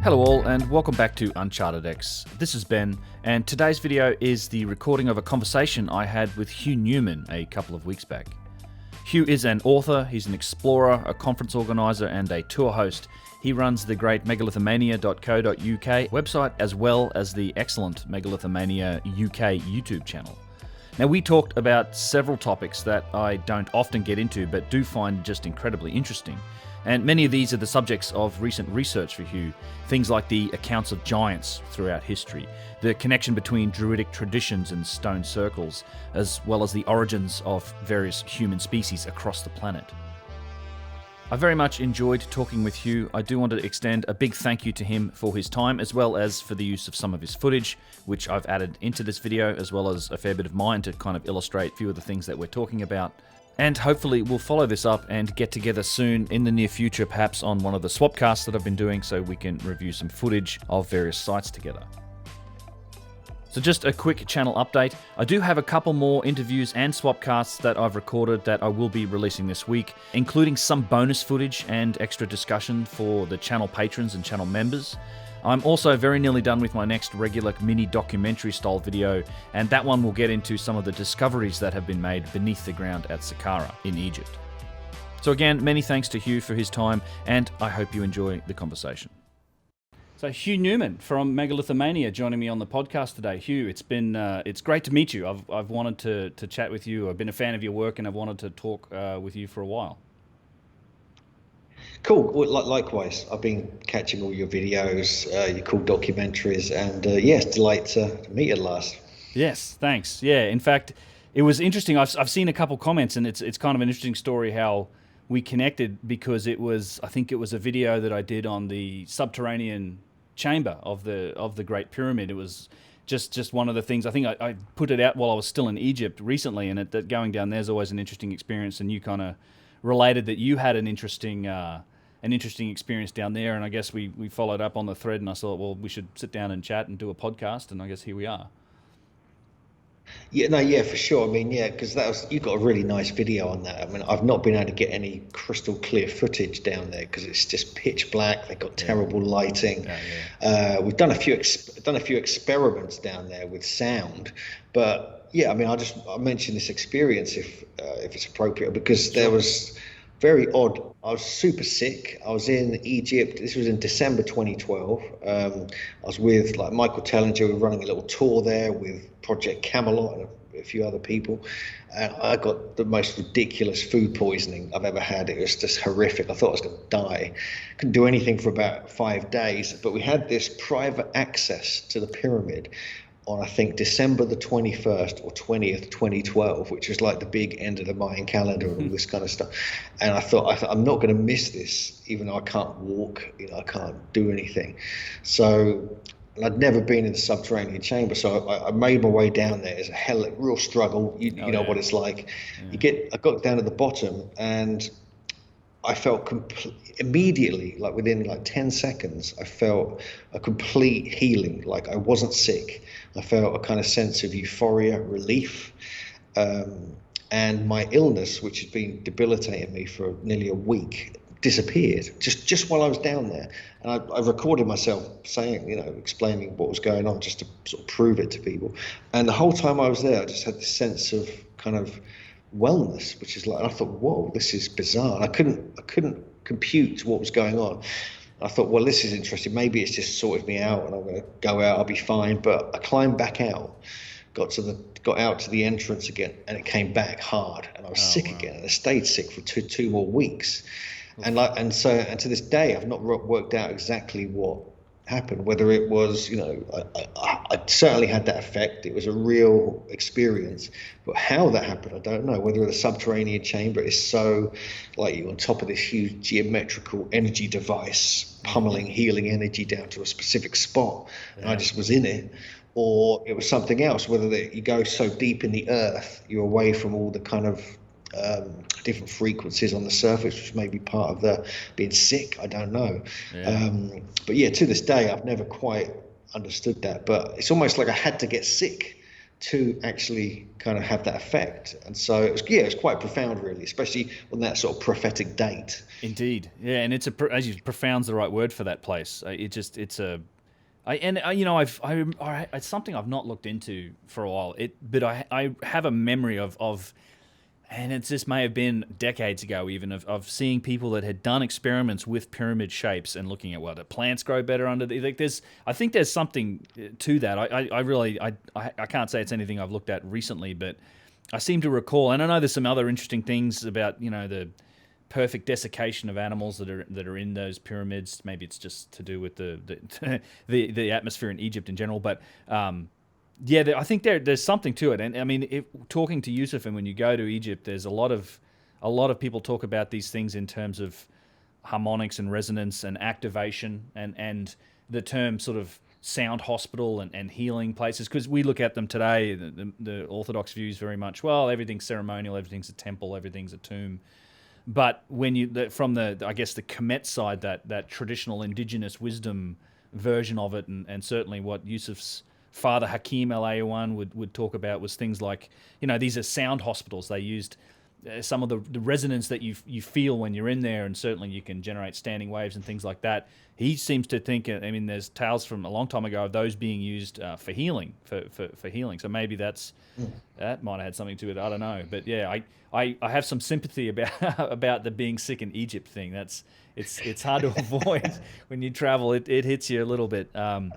Hello all and welcome back to Uncharted X. This is Ben and today's video is the recording of a conversation I had with Hugh Newman a couple of weeks back. Hugh is an author, he's an explorer, a conference organiser and a tour host. He runs the great megalithomania.co.uk website as well as the excellent Megalithomania UK YouTube channel. Now we talked about several topics that I don't often get into but do find just incredibly interesting. And many of these are the subjects of recent research for Hugh, things like the accounts of giants throughout history, the connection between druidic traditions and stone circles, as well as the origins of various human species across the planet. I very much enjoyed talking with Hugh. I do want to extend a big thank you to him for his time, as well as for the use of some of his footage, which I've added into this video, as well as a fair bit of mine to kind of illustrate a few of the things that we're talking about. And hopefully we'll follow this up and get together soon in the near future, perhaps on one of the swapcasts that I've been doing, so we can review some footage of various sites together. So just a quick channel update. I do have a couple more interviews and swapcasts that I've recorded that I will be releasing this week, including some bonus footage and extra discussion for the channel patrons and channel members. I'm also very nearly done with my next regular mini documentary style video, and that one will get into some of the discoveries that have been made beneath the ground at Saqqara in Egypt. So again, many thanks to Hugh for his time, and I hope you enjoy the conversation. So Hugh Newman from Megalithomania joining me on the podcast today. Hugh, it's great to meet you. I've wanted to chat with you. I've been a fan of your work, and I've wanted to talk with you for a while. Cool. Well, likewise, I've been catching all your videos, your cool documentaries, and yes, delight to meet you at last. Yes, thanks. Yeah, in fact, it was interesting. I've seen a couple comments, and it's kind of an interesting story how we connected, because I think it was a video that I did on the subterranean chamber of the Great Pyramid. It was just one of the things. I think I put it out while I was still in Egypt recently, and that going down there is always an interesting experience. And you kind of related that you had an interesting experience down there, and I guess we followed up on the thread, and I thought, well, we should sit down and chat and do a podcast, and I guess here we are. Yeah, for sure. I mean, yeah, because you got a really nice video on that. I mean, I've not been able to get any crystal clear footage down there because it's just pitch black. They've got terrible lighting. We've done a few experiments down there with sound, but yeah, I mean, I mentioned this experience if it's appropriate, because there was very odd. I was super sick. I was in Egypt. This was in December 2012. I was with Michael Tellinger. We were running a little tour there with Project Camelot and a few other people. And I got the most ridiculous food poisoning I've ever had. It was just horrific. I thought I was going to die. Couldn't do anything for about 5 days. But we had this private access to the pyramid on, I think, December the 21st or 20th, 2012, which was like the big end of the Mayan calendar and all this kind of stuff. And I thought I'm not going to miss this, even though I can't walk, I can't do anything. So I'd never been in the subterranean chamber, so I made my way down there. It's a real struggle. You know what it's like. Yeah. I got down to the bottom, and I felt immediately, within 10 seconds, I felt a complete healing. Like I wasn't sick. I felt a kind of sense of euphoria, relief, and my illness, which had been debilitating me for nearly a week, disappeared just while I was down there. And I recorded myself saying, explaining what was going on, just to sort of prove it to people. And the whole time I was there, I just had this sense of kind of wellness, which is I thought, whoa, this is bizarre. I couldn't compute what was going on. I thought, well, this is interesting. Maybe it's just sorted me out and I'm going to go out, I'll be fine. But I climbed back out, got out to the entrance again, and it came back hard, and I was sick again, and I stayed sick for two more weeks. And to this day, I've not worked out exactly what happened, whether it was, I certainly had that effect. It was a real experience, but how that happened, I don't know. Whether the subterranean chamber is so, you're on top of this huge geometrical energy device, pummeling healing energy down to a specific spot, and I just was in it, or it was something else, whether you go so deep in the earth, you're away from all the kind of different frequencies on the surface, which may be part of the being sick. I don't know. But yeah, to this day, I've never quite understood that. But it's almost like I had to get sick to actually kind of have that effect. And so it's quite profound, really, especially on that sort of prophetic date. Indeed, yeah, and profound's the right word for that place. It's something I've not looked into for a while. But I have a memory of, and this may have been decades ago even, of seeing people that had done experiments with pyramid shapes and looking at, well, do plants grow better under the, like I think there's something to that. I can't say it's anything I've looked at recently, but I seem to recall, and I know there's some other interesting things about, the perfect desiccation of animals that are in those pyramids. Maybe it's just to do with the atmosphere in Egypt in general, but yeah, I think there's something to it. And I mean, talking to Yusef, and when you go to Egypt, there's a lot of people talk about these things in terms of harmonics and resonance and activation, and the term sort of sound hospital and healing places, because we look at them today, the Orthodox view is very much, well, everything's ceremonial, everything's a temple, everything's a tomb. But when from the Kemet side, that traditional indigenous wisdom version of it, and certainly what Yusuf's father Hakim El Ayawan would talk about was things like, these are sound hospitals. They used some of the resonance that you feel when you're in there, and certainly you can generate standing waves and things like that. He seems to think, there's tales from a long time ago of those being used for healing, for healing. So maybe that might have had something to it. I don't know, but yeah, I have some sympathy about the being sick in Egypt thing. It's hard to avoid when you travel. It hits you a little bit. And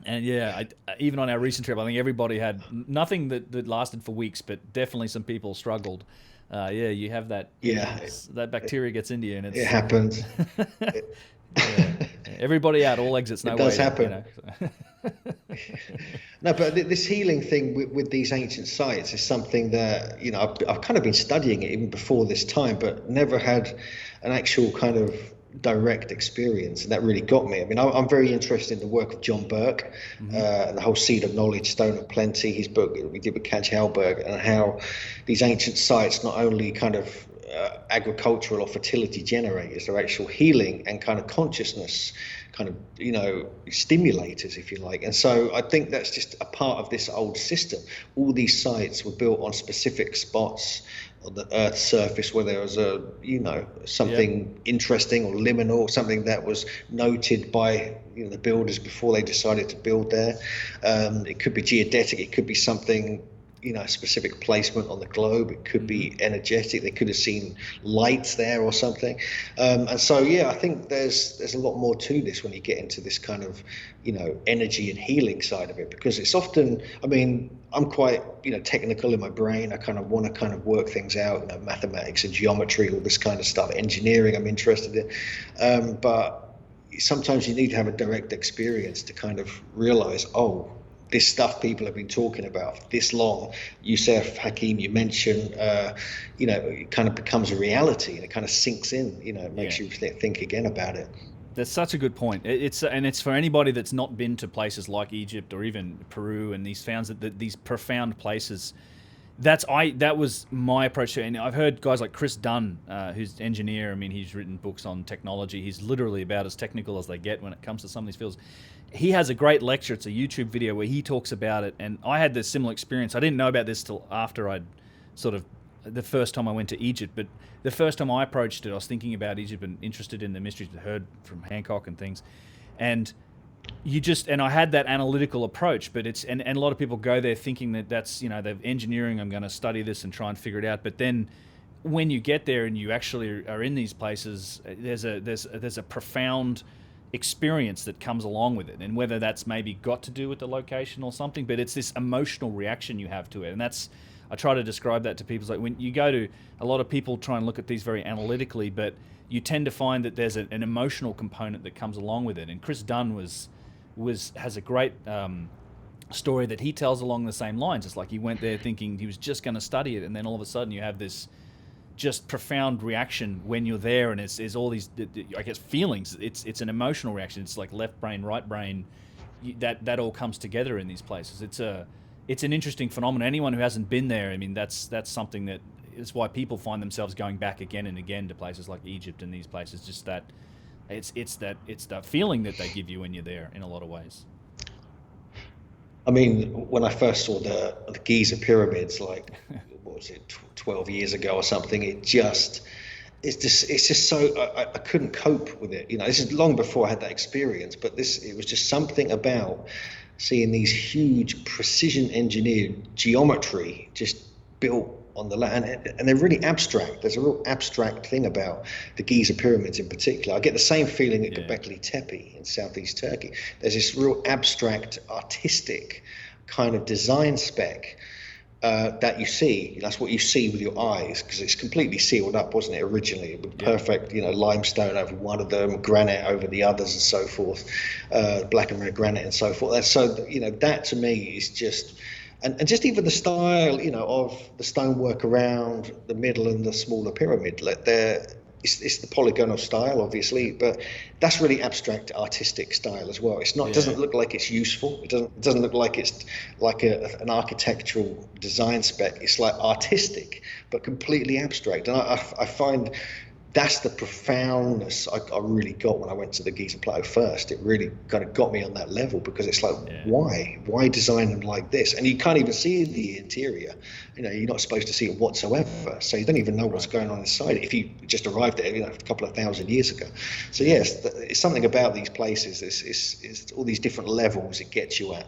yeah, even on our recent trip, I think everybody had nothing that lasted for weeks, but definitely some people struggled. Yeah, you have that. Yeah, that bacteria gets into you, and it happens. Yeah. Everybody out, all exits, no way. It does happen. No, but this healing thing with these ancient sites is something that, I've kind of been studying it even before this time, but never had an actual kind of direct experience, and that really got me. I'm very interested in the work of John Burke, and the whole Seed of Knowledge, Stone of Plenty, his book we did with Kaj Halberg, and how these ancient sites not only kind of agricultural or fertility generators, they're actual healing and kind of consciousness kind of stimulators, if you like. And so I think that's just a part of this old system. All these sites were built on specific spots on the Earth's surface where there was something interesting or liminal, something that was noted by the builders before they decided to build there. It could be geodetic, it could be something, specific placement on the globe. It could be energetic. They could have seen lights there or something. And so, yeah, I think there's a lot more to this when you get into this kind of, energy and healing side of it, because it's often, I'm quite, technical in my brain. I kind of want to kind of work things out, mathematics and geometry, all this kind of stuff, engineering I'm interested in. But sometimes you need to have a direct experience to kind of realize, this stuff people have been talking about for this long. Yusef, Hakim, you mentioned, it kind of becomes a reality, and it kind of sinks in, it makes you think again about it. That's such a good point. It's for anybody that's not been to places like Egypt or even Peru, and these these profound places. That was my approach to it. And I've heard guys like Chris Dunn, who's an engineer. He's written books on technology. He's literally about as technical as they get when it comes to some of these fields. He has a great lecture. It's a YouTube video where he talks about it. And I had this similar experience. I didn't know about this till after I'd the first time I went to Egypt. But the first time I approached it, I was thinking about Egypt and interested in the mysteries, heard from Hancock and things. And I had that analytical approach, but and a lot of people go there thinking that's they're engineering. I'm going to study this and try and figure it out. But then when you get there and you actually are in these places, there's a profound experience that comes along with it, and whether that's maybe got to do with the location or something, but it's this emotional reaction you have to it. And I try to describe that to people. It's like when you go to, a lot of people try and look at these very analytically, but you tend to find that there's an emotional component that comes along with it. And Chris Dunn has a great story that he tells along the same lines. It's like he went there thinking he was just going to study it, and then all of a sudden you have this just profound reaction when you're there, and it's all these, I guess, feelings. It's an emotional reaction. It's like left brain, right brain. That all comes together in these places. It's an interesting phenomenon. Anyone who hasn't been there, that's something that is why people find themselves going back again and again to places like Egypt and these places. Just that it's that feeling that they give you when you're there in a lot of ways. I mean, when I first saw the Giza pyramids, like what was it, 12 years ago or something, it's just so I couldn't cope with it. This is long before I had that experience, but it was just something about seeing these huge precision engineered geometry just built on the land, and they're really abstract. There's a real abstract thing about the Giza pyramids in particular. I get the same feeling at Göbekli Tepe in southeast Turkey. There's this real abstract, artistic kind of design spec that you see. That's what you see with your eyes, because it's completely sealed up, wasn't it, originally, with perfect, limestone over one of them, granite over the others, and so forth, black and red granite and so forth. And so, that to me is just, and just even the style, of the stonework around the middle and the smaller pyramid, like it's the polygonal style, obviously, but that's really abstract artistic style as well. It's not. It doesn't look like it's useful. It doesn't look like it's like an architectural design spec. It's like artistic, but completely abstract. And I find that's the profoundness I really got when I went to the Giza Plateau first. It really kind of got me on that level, because it's like, why design them like this? And you can't even see the interior. You're not supposed to see it whatsoever, so you don't even know what's going on inside it if you just arrived there, a couple of thousand years ago. So yes, it's something about these places. It's all these different levels it gets you at.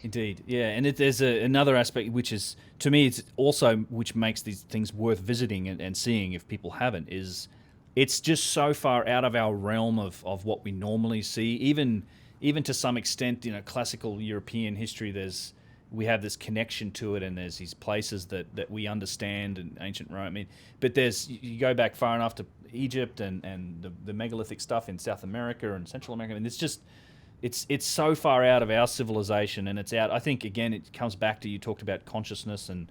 Indeed, yeah, and there's another aspect which is, to me, it's also which makes these things worth visiting and seeing if people haven't, is it's just so far out of our realm of what we normally see. Even to some extent, classical European history, we have this connection to it, and there's these places that we understand, and ancient Rome. I mean, but you go back far enough to Egypt and the megalithic stuff in South America and Central America. I mean, it's just. It's so far out of our civilization, and it's out. I think again, it comes back to, you talked about consciousness and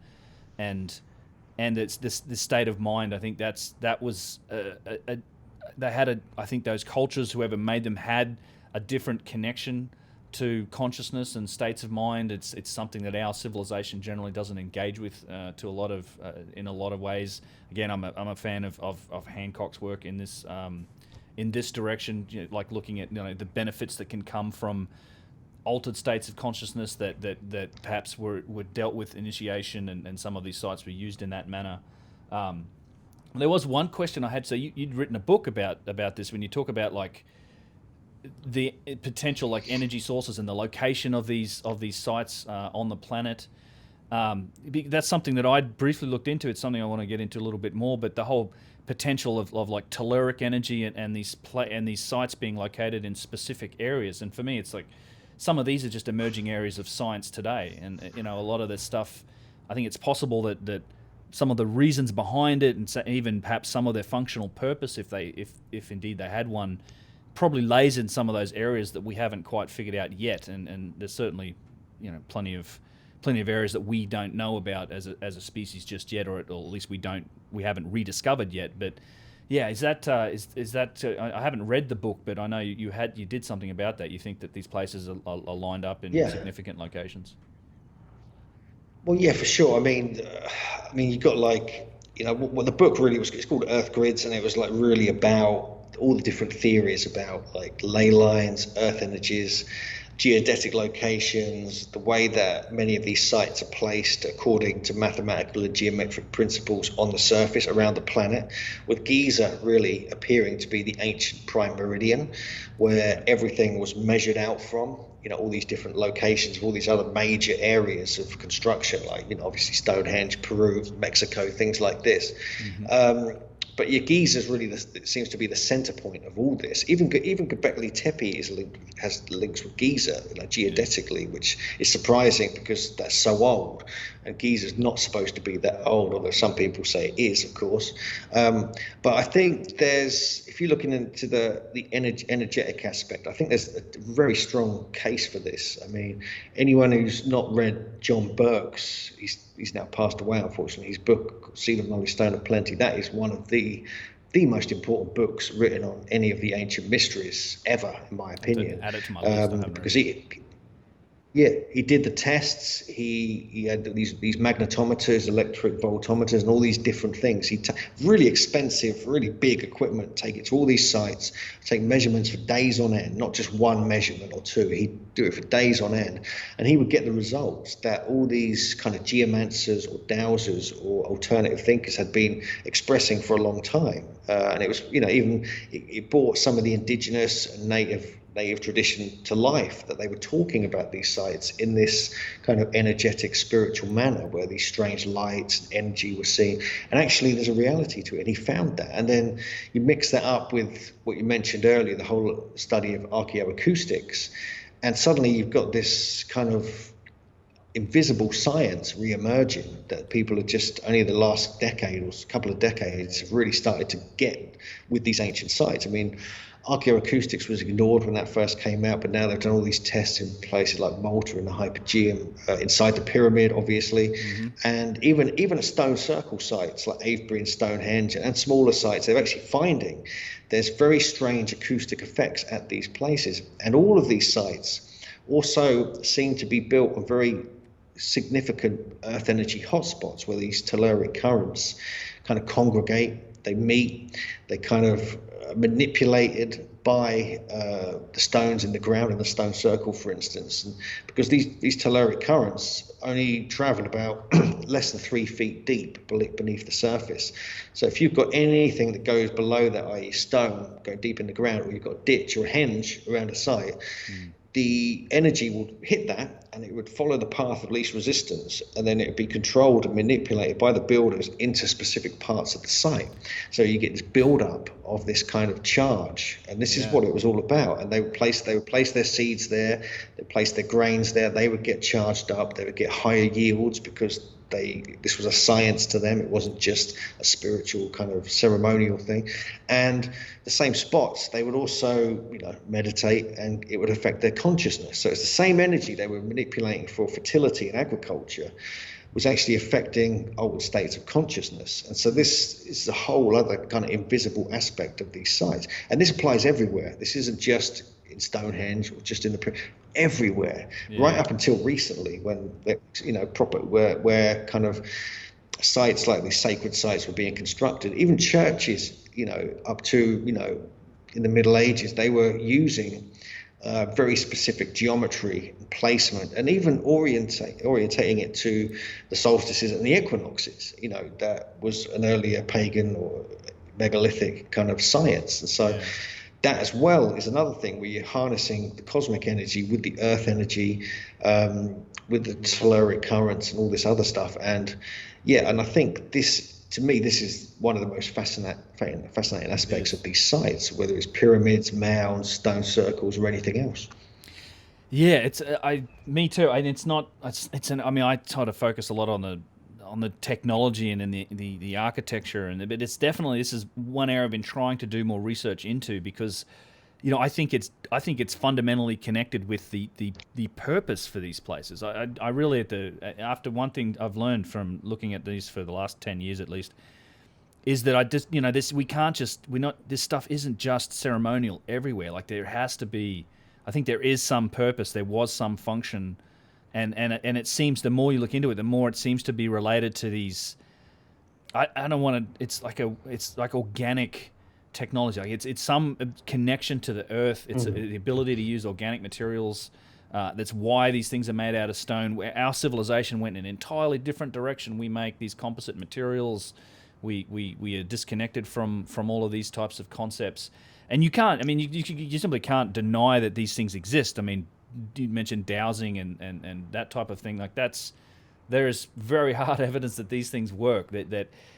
it's this state of mind. I think that was they had I think those cultures, whoever made them, had a different connection to consciousness and states of mind. It's something that our civilization generally doesn't engage with to a lot of in a lot of ways. Again, I'm a fan of Hancock's work in this direction, like looking at the benefits that can come from altered states of consciousness that perhaps were dealt with initiation, and some of these sites were used in that manner. There was one question I had. So you'd written a book about this, when you talk about like the potential like energy sources and the location of these sites on the planet. That's something that I briefly looked into. It's something I want to get into a little bit more, but the whole potential of like telluric energy and these sites being located in specific areas. And for me, it's like some of these are just emerging areas of science today, and a lot of this stuff, I think it's possible that some of the reasons behind it, and even perhaps some of their functional purpose, if indeed they had one, probably lays in some of those areas that we haven't quite figured out yet. And there's certainly plenty of areas that we don't know about as a species just yet, or at least we haven't rediscovered yet. But yeah, is that I haven't read the book, but I know you did something about that. You think that these places are lined up in significant locations? Well, yeah, for sure. I mean, you got like, what the book really was. It's called Earth Grids, and it was like really about all the different theories about like ley lines, earth energies, geodetic locations, the way that many of these sites are placed according to mathematical and geometric principles on the surface around the planet, with Giza really appearing to be the ancient prime meridian, where everything was measured out from, all these different locations of all these other major areas of construction, like, obviously Stonehenge, Peru, Mexico, things like this. Mm-hmm. But Giza is really seems to be the center point of all this. Even Göbekli Tepe has links with Giza, geodetically, which is surprising because that's so old, and Giza is not supposed to be that old, although some people say it is, of course. But I think if you're looking into the energetic aspect, I think there's a very strong case for this. I mean, anyone who's not read John Burke's, he's now passed away, unfortunately, his book Seed of Knowledge, Stone of Plenty, that is one of the most important books written on any of the ancient mysteries ever, in my opinion. Add it to my list. Because Yeah, he did the tests. He had these magnetometers, electric voltometers, and all these different things. Really expensive, really big equipment. Take it to all these sites, take measurements for days on end, not just one measurement or two. He'd do it for days on end, and he would get the results that all these kind of geomancers or dowsers or alternative thinkers had been expressing for a long time. And it was, even it brought some of the indigenous and native tradition to life, that they were talking about these sites in this kind of energetic spiritual manner, where these strange lights and energy were seen, and actually there's a reality to it, and he found that. And then you mix that up with what you mentioned earlier, the whole study of archaeoacoustics, and suddenly you've got this kind of invisible science re-emerging that people are just only the last decade or couple of decades have really started to get with these ancient sites. I mean, archaeoacoustics was ignored when that first came out, but now they've done all these tests in places like Malta and the Hypogeum, inside the pyramid, obviously, and even at stone circle sites like Avebury and Stonehenge and smaller sites, they're actually finding there's very strange acoustic effects at these places. And all of these sites also seem to be built on very significant earth energy hotspots, where these telluric currents kind of congregate, they meet, they kind of manipulated by the stones in the ground in the stone circle, for instance. And because these telluric currents only travel about less than 3 feet deep beneath the surface. So if you've got anything that goes below that, i.e. stone going deep in the ground, or you've got a ditch or a henge around a site, the energy will hit that, and it would follow the path of least resistance, and then it would be controlled and manipulated by the builders into specific parts of the site. So you get this build-up of this kind of charge, and this is what it was all about. And they would place their seeds there, they place their grains there, they would get charged up, they would get higher yields, because this was a science to them. It wasn't just a spiritual kind of ceremonial thing. And the same spots, they would also, meditate, and it would affect their consciousness. So it's the same energy they were manipulating for fertility and agriculture was actually affecting altered states of consciousness. And so this is a whole other kind of invisible aspect of these sites. And this applies everywhere. This isn't just in Stonehenge or just in everywhere, right up until recently, when where kind of sites like these sacred sites were being constructed. Even churches, up to in the Middle Ages, they were using very specific geometry and placement, and even orientating it to the solstices and the equinoxes. That was an earlier pagan or megalithic kind of science. And so that as well is another thing, where you're harnessing the cosmic energy with the earth energy, with the telluric currents and all this other stuff. And I think to me, this is one of the most fascinating aspects of these sites, whether it's pyramids, mounds, stone circles, or anything else. Yeah, me too. And I try to focus a lot on the technology and in the architecture, but it's definitely, this is one area I've been trying to do more research into, because I think it's fundamentally connected with the purpose for these places. I really, after one thing I've learned from looking at these for the last 10 years at least, is that this stuff isn't just ceremonial everywhere. Like, there has to be, I think there is some purpose, there was some function. And it seems, the more you look into it, the more it seems to be related to these. I don't want to. It's like organic technology. Like it's some connection to the earth. It's the ability to use organic materials. That's why these things are made out of stone. Where our civilization went in an entirely different direction. We make these composite materials. We are disconnected from all of these types of concepts. And you can't. I mean, you simply can't deny that these things exist. I mean, you mentioned dowsing and that type of thing. Like, there is very hard evidence that these things work.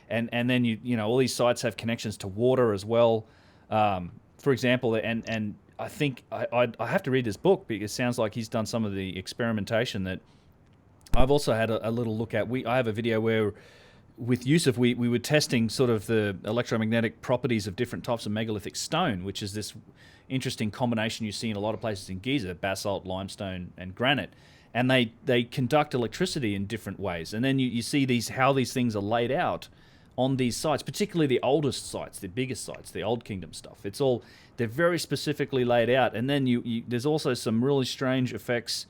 And then all these sites have connections to water as well. For example, and I think I have to read this book, because it sounds like he's done some of the experimentation that I've also had a little look at. I have a video where, with Yusef, we were testing sort of the electromagnetic properties of different types of megalithic stone, which is this interesting combination you see in a lot of places in Giza: basalt, limestone, and granite. And they conduct electricity in different ways. And then you see how these things are laid out on these sites, particularly the oldest sites, the biggest sites, the Old Kingdom stuff. They're very specifically laid out. And then there's also some really strange effects.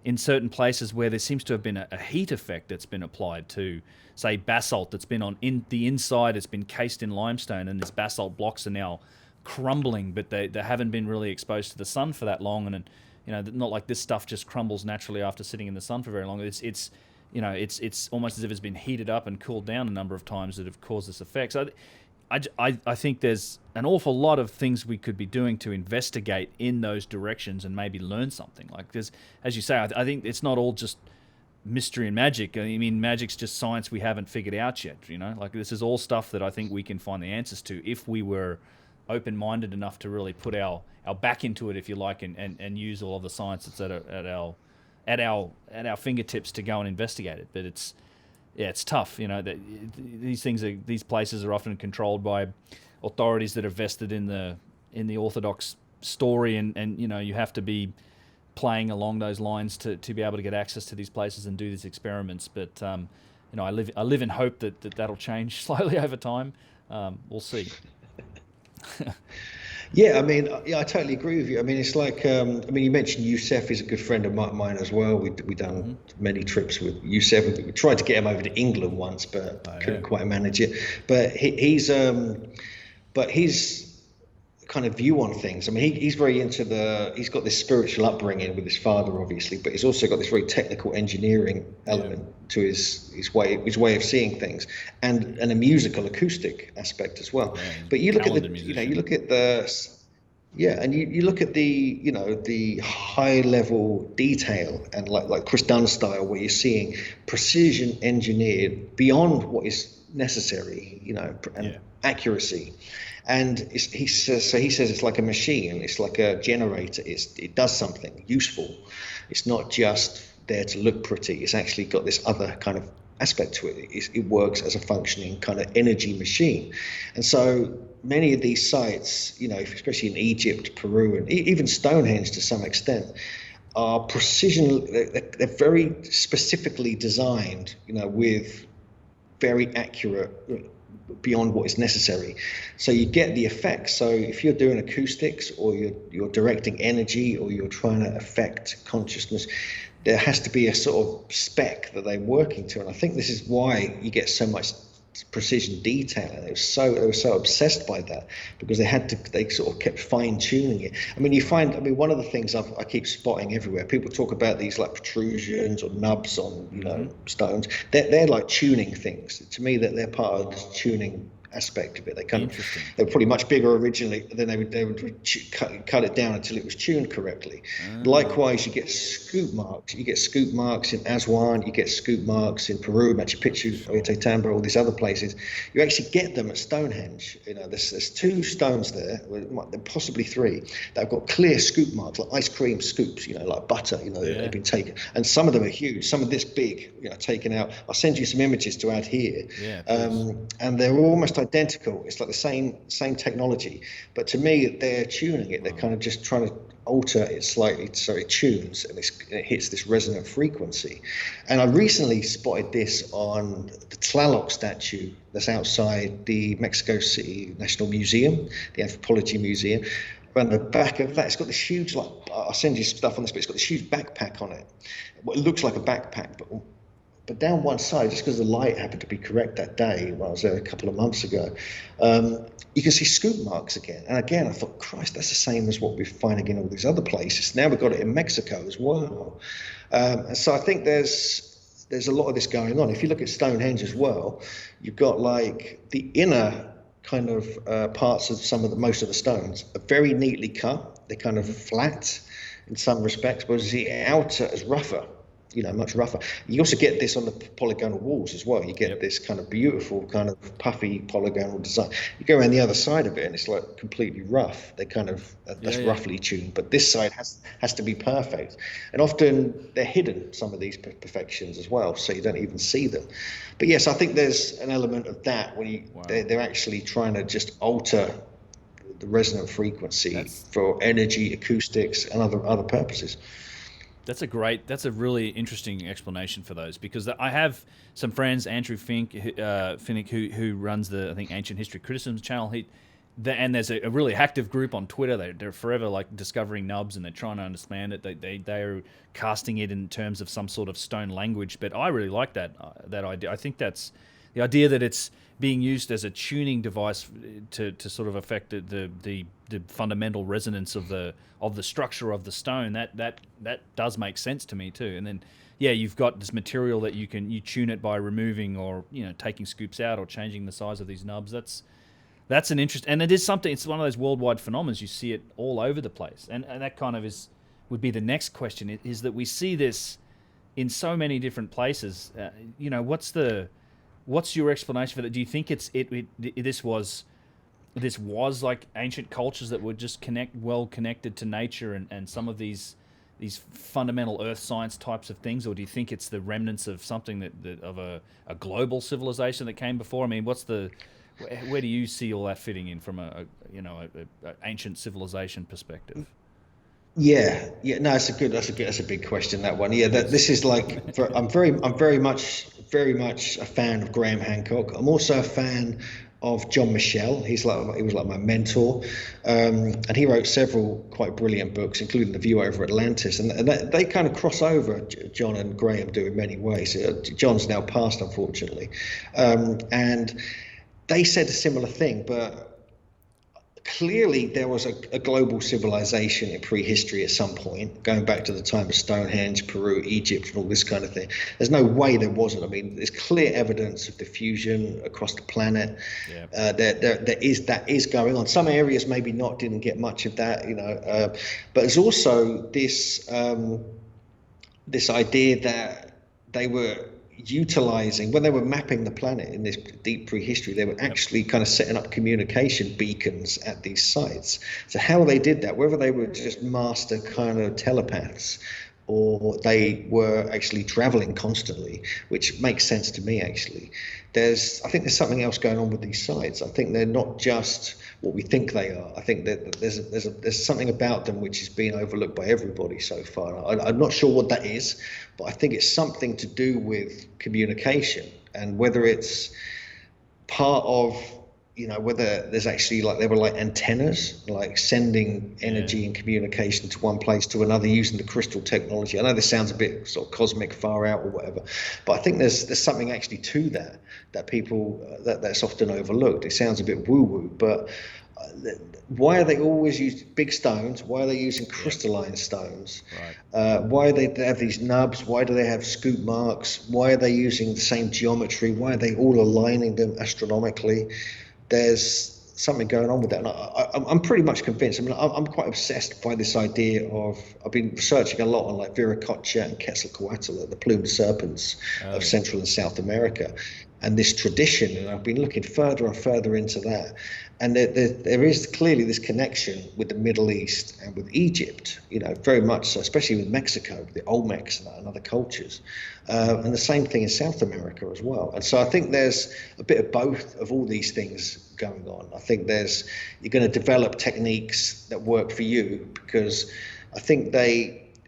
in certain places where there seems to have been a heat effect that's been applied to, say, basalt that's been on in the inside. It's been cased in limestone, and these basalt blocks are now crumbling, but they haven't been really exposed to the sun for that long, and not like this stuff just crumbles naturally after sitting in the sun for very long. It's almost as if it's been heated up and cooled down a number of times that have caused this effect. So I think there's an awful lot of things we could be doing to investigate in those directions and maybe learn something. Like there's, as you say, I think it's not all just mystery and magic. I mean, magic's just science we haven't figured out yet. Like this is all stuff that I think we can find the answers to if we were open-minded enough to really put our back into it, if you like, and use all of the science that's at our fingertips to go and investigate it. But it's tough. That these places are often controlled by authorities that are vested in the orthodox story, and you have to be playing along those lines to be able to get access to these places and do these experiments. But I live in hope that'll change slowly over time. We'll see. Yeah, I totally agree with you. I mean, it's like, you mentioned Yusef is a good friend of mine as well. We've done many trips with Yusef. We tried to get him over to England once, but couldn't quite manage it. But he's kind of view on things. I mean, he's very into he's got this spiritual upbringing with his father, obviously, but he's also got this very technical engineering element to his way of seeing things, and a musical acoustic aspect as well. But you look at you look at the high level detail, and like Chris Dunn style, where you're seeing precision engineered beyond what is necessary, and accuracy. And he says it's like a machine, it's like a generator, it does something useful. It's not just there to look pretty, it's actually got this other kind of aspect to it. It works as a functioning kind of energy machine. And so many of these sites, especially in Egypt, Peru, and even Stonehenge to some extent, are precision, they're very specifically designed, with very accurate, beyond what is necessary, so you get the effects. So if you're doing acoustics, or you're directing energy, or you're trying to affect consciousness, there has to be a sort of spec that they're working to. And I think this is why you get so much precision detail, and they were so obsessed by that, because they sort of kept fine-tuning it. One of the things I keep spotting everywhere, people talk about these like protrusions or nubs on stones. They're like tuning things. To me, that they're part of the tuning aspect of it. They were probably much bigger originally, then they would cut it down until it was tuned correctly. Likewise, you get scoop marks. You get scoop marks in Aswan, you get scoop marks in Peru, Machu Picchu, Ollantaytambo, all these other places. You actually get them at Stonehenge. There's two stones there, possibly three, that have got clear scoop marks, like ice cream scoops, like butter, they've been taken. And some of them are huge, some are this big, taken out. I'll send you some images to add here. And they're almost identical. It's like the same technology, but to me, they're tuning it. They're kind of just trying to alter it slightly so it tunes and it hits this resonant frequency. And I recently spotted this on the Tlaloc statue that's outside the Mexico City National Museum, the Anthropology Museum. Around the back of that, it's got this huge, I'll send you stuff on this, but it's got this huge backpack on it. Well, it looks like a backpack, but down one side, just because the light happened to be correct that day when I was there a couple of months ago, you can see scoop marks again. And again, I thought, Christ, that's the same as what we're finding in all these other places. Now we've got it in Mexico as well. So I think there's a lot of this going on. If you look at Stonehenge as well, you've got like the inner kind of parts of most of the stones are very neatly cut. They're kind of flat in some respects, whereas the outer is rougher. Much rougher. You also get this on the polygonal walls as well. You get this kind of beautiful, kind of puffy polygonal design. You go around the other side of it, and it's like completely rough. They kind of that's roughly tuned, but this side has to be perfect. And often they're hidden, some of these perfections as well, so you don't even see them. But yes, I think there's an element of that when they're actually trying to just alter the resonant frequency for energy, acoustics, and other purposes. That's a really interesting explanation for those, because I have some friends, Andrew Fink, who runs the, I think, Ancient History Criticism channel. and there's a really active group on Twitter. They're forever like discovering nubs, and they're trying to understand it. They are casting it in terms of some sort of stone language. But I really like that idea. I think that's the idea that it's being used as a tuning device to sort of affect the fundamental resonance of the structure of the stone. That does make sense to me too. And then you've got this material that you tune it by removing or taking scoops out or changing the size of these nubs. That's an interest, and it is something. It's one of those worldwide phenomena. You see it all over the place, and that kind of would be the next question. Is that we see this in so many different places. What's your explanation for that? Do you think this was like ancient cultures that were just well connected to nature and some of these fundamental earth science types of things, or do you think it's the remnants of something that of a global civilization that came before? I mean, where do you see all that fitting in from a ancient civilization perspective? Yeah. No, that's a big question, that one. Yeah, this is like I'm very much a fan of Graham Hancock. I'm also a fan of John Michel. He was like my mentor, and he wrote several quite brilliant books, including The View Over Atlantis, and they kind of cross over. John and Graham do in many ways. John's now passed, unfortunately, and they said a similar thing, but clearly there was a global civilization in prehistory at some point, going back to the time of Stonehenge, Peru, Egypt, and all this kind of thing. There's no way there wasn't. I mean, there's clear evidence of diffusion across the planet. Yeah. That is going on. Some areas maybe didn't get much of that, but there's also this idea that they were utilizing, when they were mapping the planet in this deep prehistory, they were actually kind of setting up communication beacons at these sites. So how they did that, whether they were just master kind of telepaths or they were actually traveling constantly, which makes sense to me actually. I think there's something else going on with these sites. I think they're not just what we think they are. I think that there's something about them which is being overlooked by everybody so far. I'm not sure what that is, but I think it's something to do with communication, and whether it's part of, whether there's actually they were like antennas, like sending energy and communication to one place to another using the crystal technology. I know this sounds a bit sort of cosmic, far out or whatever, but I think there's something actually to that people that's often overlooked. It sounds a bit woo-woo, but why are they always using big stones? Why are they using crystalline stones? Right. Why do they have these nubs? Why do they have scoop marks? Why are they using the same geometry? Why are they all aligning them astronomically? There's something going on with that, and I'm pretty much convinced. I mean, I'm quite obsessed by this idea of. I've been researching a lot on like Viracocha and Quetzalcoatl, the plumed serpents of Central and South America, and this tradition. And I've been looking further and further into that. And there is clearly this connection with the Middle East and with Egypt, very much so, especially with Mexico, with the Olmecs and other cultures. And the same thing in South America as well. And so I think there's a bit of both of all these things going on. I think you're going to develop techniques that work for you, because I think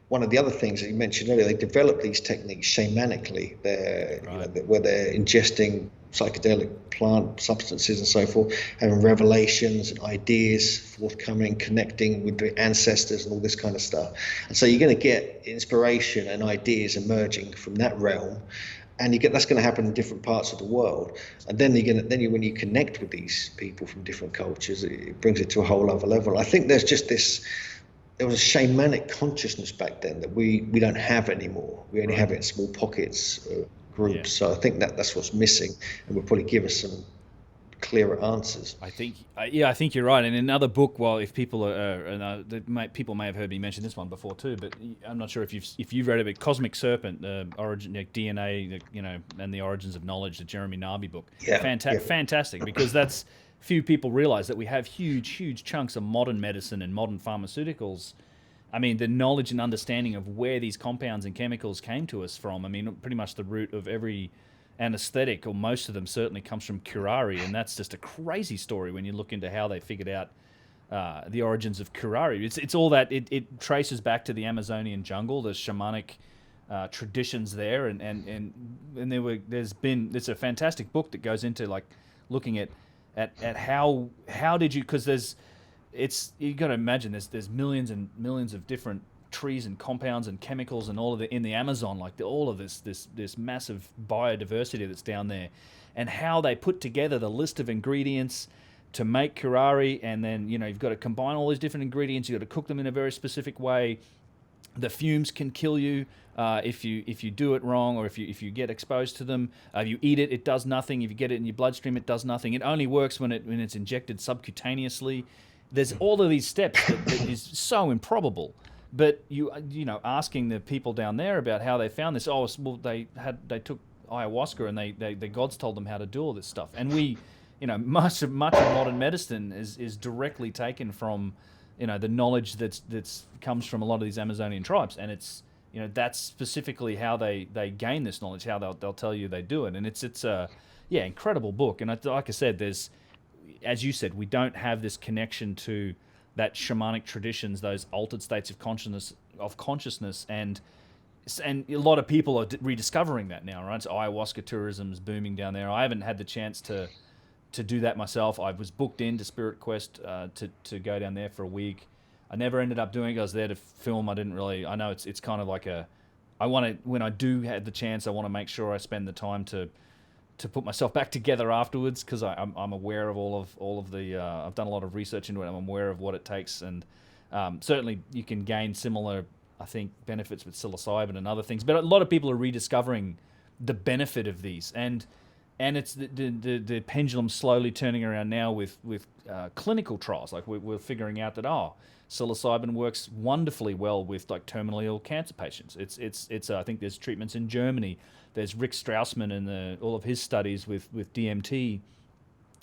one of the other things that you mentioned earlier, they develop these techniques shamanically. Where they're ingesting psychedelic plant substances and so forth, having revelations and ideas forthcoming, connecting with the ancestors and all this kind of stuff. And so you're going to get inspiration and ideas emerging from that realm, and that's going to happen in different parts of the world. And then when you connect with these people from different cultures, it brings it to a whole other level. I think there's just there was a shamanic consciousness back then that we don't have anymore. We only have it in small pockets, groups. So I think that's what's missing, and will probably give us some clearer answers. I think you're right. And in another book, if people people may have heard me mention this one before too, but I'm not sure if you've read it. But Cosmic Serpent, origin, DNA, and the Origins of Knowledge, the Jeremy Narby book. Yeah, fantastic, because that's few people realize that we have huge chunks of modern medicine and modern pharmaceuticals. I mean, the knowledge and understanding of where these compounds and chemicals came to us from. I mean, pretty much the root of every anesthetic, or most of them certainly, comes from curare, and that's just a crazy story when you look into how they figured out the origins of curare. It's all that it traces back to the Amazonian jungle, the shamanic traditions there, and it's a fantastic book that goes into like looking at at how did you, because you got to imagine there's millions and millions of different trees and compounds and chemicals and all of in the Amazon, like all of this massive biodiversity that's down there, and how they put together the list of ingredients to make curare, and then you've got to combine all these different ingredients. You've got to cook them in a very specific way. The fumes can kill you if you do it wrong, or if you get exposed to them. If you eat it, it does nothing. If you get it in your bloodstream, it does nothing. It only works when it's injected subcutaneously. There's all of these steps that is so improbable. But asking the people down there about how they found this, they took ayahuasca, and the gods told them how to do all this stuff. And we, much of modern medicine is directly taken from the knowledge that's comes from a lot of these Amazonian tribes, and it's that's specifically how they gain this knowledge, how they'll tell you they do it. And it's a incredible book. And like I said, there's, as you said, we don't have this connection to that shamanic traditions, those altered states of consciousness, and a lot of people are rediscovering that now, right? So ayahuasca tourism is booming down there. I haven't had the chance to do that myself. I was booked into Spirit Quest to go down there for a week. I never ended up doing it. I was there to film. I know it's kind of like when I do have the chance, I want to make sure I spend the time to put myself back together afterwards, because I'm aware of all of the I've done a lot of research into it. I'm aware of what it takes, and certainly you can gain similar, I think, benefits with psilocybin and other things. But a lot of people are rediscovering the benefit of these, and it's the pendulum slowly turning around now with clinical trials. Like we're figuring out that psilocybin works wonderfully well with like terminally ill cancer patients. It's I think there's treatments in Germany. There's Rick Straussman and all of his studies with DMT,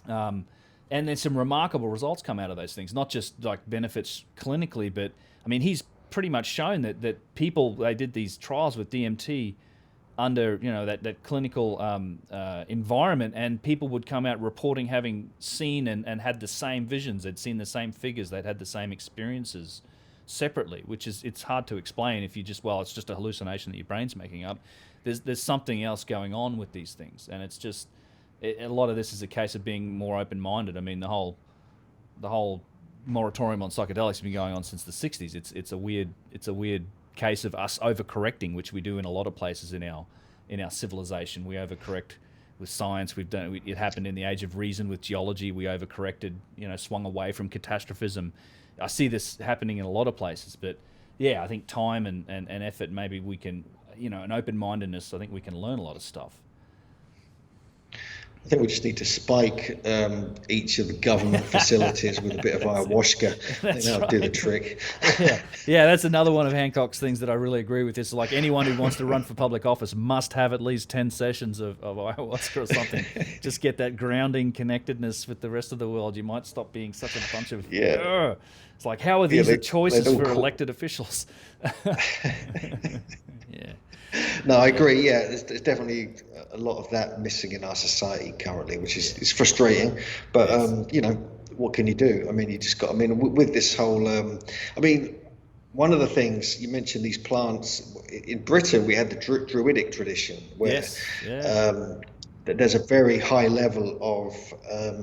and there's some remarkable results come out of those things. Not just like benefits clinically, but I mean he's pretty much shown that people, they did these trials with DMT under that clinical environment, and people would come out reporting having seen and had the same visions. They'd seen the same figures. They'd had the same experiences separately, which it's hard to explain if you it's just a hallucination that your brain's making up. There's something else going on with these things, and it's just a lot of this is a case of being more open-minded. I mean, the whole moratorium on psychedelics has been going on since the 60s. It's a weird case of us overcorrecting, which we do in a lot of places in our civilization. We overcorrect with science. It happened in the age of reason with geology. We overcorrected, swung away from catastrophism. I see this happening in a lot of places, but yeah, I think time and effort, maybe we can, an open-mindedness, I think we can learn a lot of stuff. I think we just need to spike each of the government facilities with a bit of ayahuasca. I think that'll do the trick. Yeah, that's another one of Hancock's things that I really agree with. It's like anyone who wants to run for public office must have at least 10 sessions of ayahuasca or something. Just get that grounding connectedness with the rest of the world. You might stop being such a bunch of... Yeah. It's like, how are these the choices for elected officials? Yeah. No, I agree. Yeah, there's definitely a lot of that missing in our society currently, which is frustrating. But what can you do? I mean, you just got. I mean, with this whole. One of the things you mentioned, these plants in Britain, we had the druidic tradition, where there's a very high level of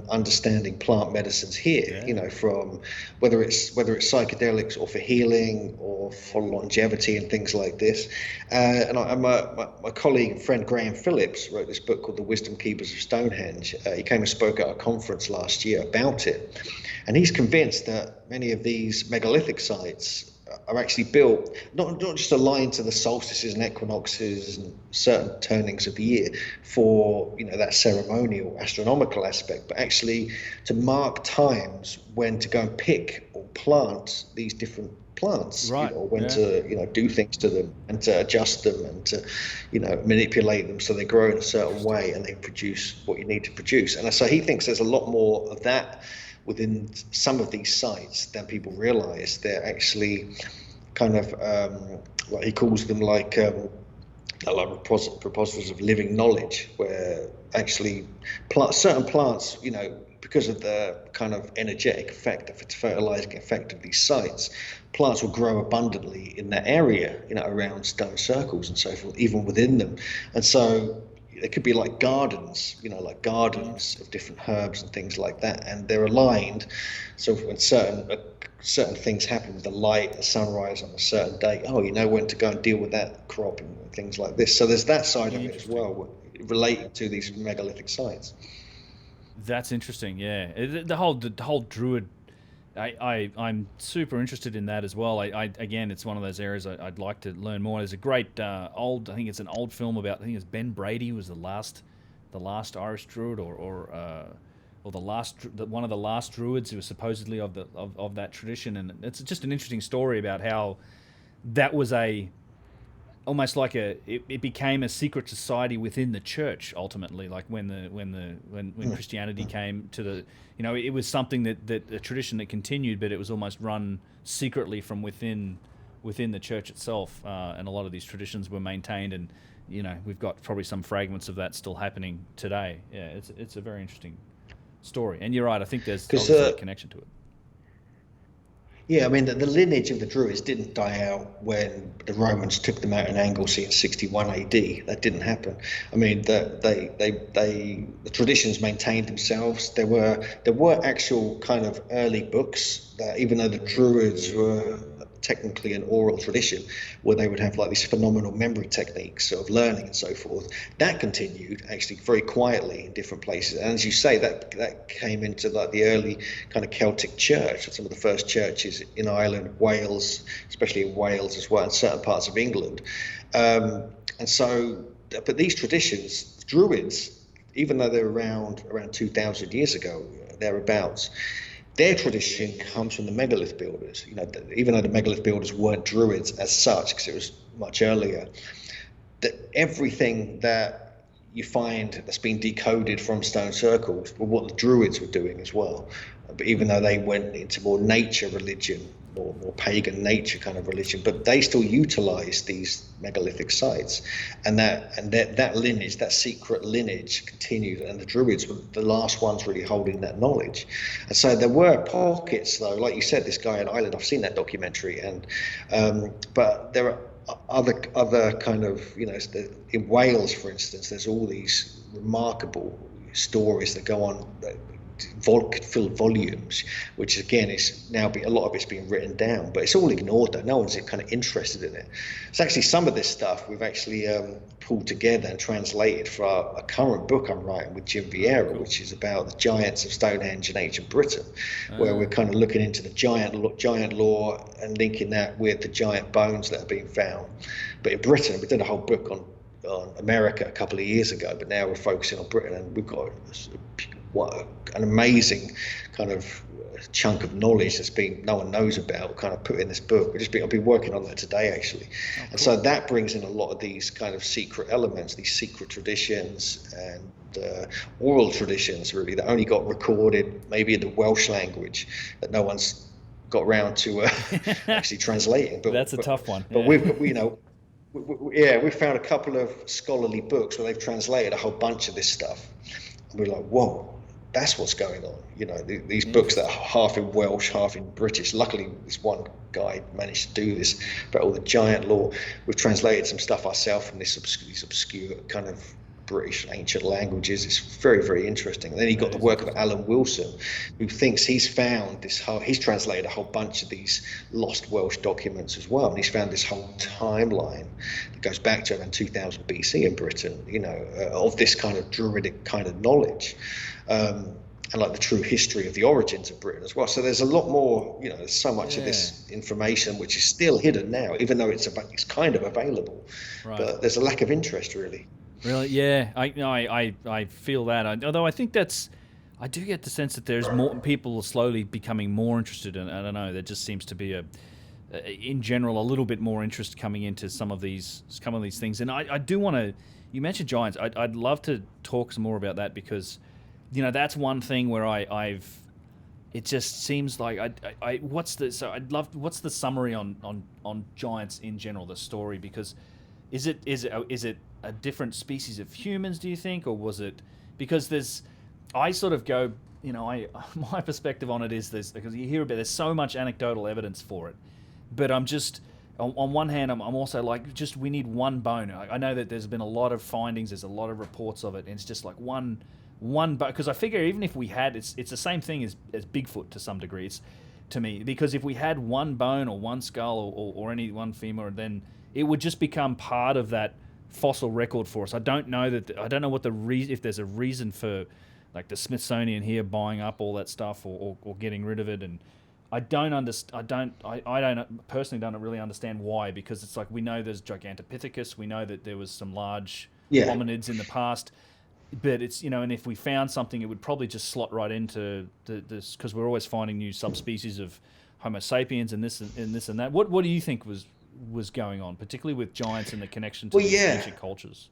understanding plant medicines here. From whether it's psychedelics or for healing or for longevity and things like this. And my colleague and friend Graham Phillips wrote this book called The Wisdom Keepers of Stonehenge. He came and spoke at a conference last year about it, and he's convinced that many of these megalithic sites are actually built not just aligned to the solstices and equinoxes and certain turnings of the year for that ceremonial astronomical aspect, but actually to mark times when to go and pick or plant these different plants, right? When to do things to them and to adjust them and to manipulate them so they grow in a certain way and they produce what you need to produce. And so he thinks there's a lot more of that within some of these sites than people realize. They're actually kind of what he calls them like repositories of living knowledge, where actually certain plants, because of the kind of energetic effect, the fertilizing effect of these sites, plants will grow abundantly in that area, around stone circles and so forth, even within them. And so it could be like gardens, like gardens of different herbs and things like that, and they're aligned. So when certain things happen with the light, the sunrise on a certain day, when to go and deal with that crop and things like this. So there's that side of it as well, relating to these megalithic sites. That's interesting. Yeah, the whole Druid. I'm super interested in that as well. Again, it's one of those areas I'd like to learn more. There's a great I think it's an old film about. I think it's Ben Brady was the last Irish Druid, or one of the last Druids who was supposedly of that tradition, and it's just an interesting story about how that was almost like it became a secret society within the church ultimately. Like when Christianity came to the, it was something that a tradition that continued, but it was almost run secretly from within the church itself, and a lot of these traditions were maintained, and we've got probably some fragments of that still happening today. Yeah, it's a very interesting story, and you're right. I think there's obviously a connection to it. Yeah, I mean, the lineage of the Druids didn't die out when the Romans took them out in Anglesey in 61 AD. That didn't happen. I mean, the traditions maintained themselves. There were actual kind of early books that, even though the Druids were technically an oral tradition, where they would have like these phenomenal memory techniques of learning and so forth, that continued actually very quietly in different places. And as you say, that came into like the early kind of Celtic church, some of the first churches in Ireland, Wales, especially in Wales as well, and certain parts of England. And so, but these traditions, Druids, even though they're around 2,000 years ago, thereabouts, their tradition comes from the megalith builders. Even though the megalith builders weren't Druids as such, because it was much earlier, that everything that you find that's been decoded from stone circles were what the Druids were doing as well. But even though they went into more nature religion, more pagan nature kind of religion, but they still utilized these megalithic sites, and that lineage, that secret lineage, continued, and the Druids were the last ones really holding that knowledge. And so there were pockets, though, like you said, this guy in Ireland. I've seen that documentary, and but there are other kind of, in Wales, for instance, there's all these remarkable stories that go on, filled volumes, which again is now a lot of it's being written down, but it's all ignored though. No one's kind of interested in it. So actually some of this stuff we've actually pulled together and translated for a current book I'm writing with Jim Vieira, which is about the giants of Stonehenge in ancient Britain, where we're kind of looking into the giant lore and linking that with the giant bones that have been found. But in Britain, we did a whole book on America a couple of years ago, but now we're focusing on Britain, and we've got what an amazing kind of chunk of knowledge that's been no one knows about, kind of put in this book. I've been working on that today actually. Cool. And so that brings in a lot of these kind of secret elements, these secret traditions and oral traditions really that only got recorded maybe in the Welsh language, that no one's got around to actually translating. But that's a tough one. But we've we've found a couple of scholarly books where they've translated a whole bunch of this stuff. And we're like, whoa, that's what's going on. These books that are half in Welsh, half in British. Luckily, this one guy managed to do this, but all the giant lore. We've translated some stuff ourselves from these obscure kind of British ancient languages. It's very, very interesting. And then you got the work of Alan Wilson, who thinks he's found he's translated a whole bunch of these lost Welsh documents as well. And he's found this whole timeline that goes back to around 2000 BC in Britain, of this kind of druidic kind of knowledge. And like the true history of the origins of Britain as well. So there's a lot more, there's so much of this information which is still hidden now, even though it's kind of available. Right. But there's a lack of interest, really. Really, yeah, I feel that. Although I think I do get the sense that there's more people are slowly becoming more interested in. I don't know. There just seems to be in general, a little bit more interest coming into some of these things. And I do want to. You mentioned giants. I'd love to talk some more about that, because that's one thing where it just seems like what's the summary on giants in general, the story, because is it a different species of humans, do you think, or was it because I sort of go, my perspective on it is this, because you hear about there's so much anecdotal evidence for it, but on one hand, I'm also like, just we need one bone. I know that there's been a lot of findings, there's a lot of reports of it, and it's just like one bone. Because I figure even if we had, it's the same thing as Bigfoot to some degree. It's to me, because if we had one bone or one skull or any one femur, then it would just become part of that fossil record for us. I don't know what the reason, if there's a reason for like the Smithsonian here buying up all that stuff or getting rid of it. And I don't understand. I don't personally don't really understand why, because it's like we know there's Gigantopithecus, we know that there was some large hominids in the past, but it's, and if we found something, it would probably just slot right into this, because we're always finding new subspecies of Homo sapiens and this and that. What do you think was going on, particularly with giants and the connection to these ancient cultures?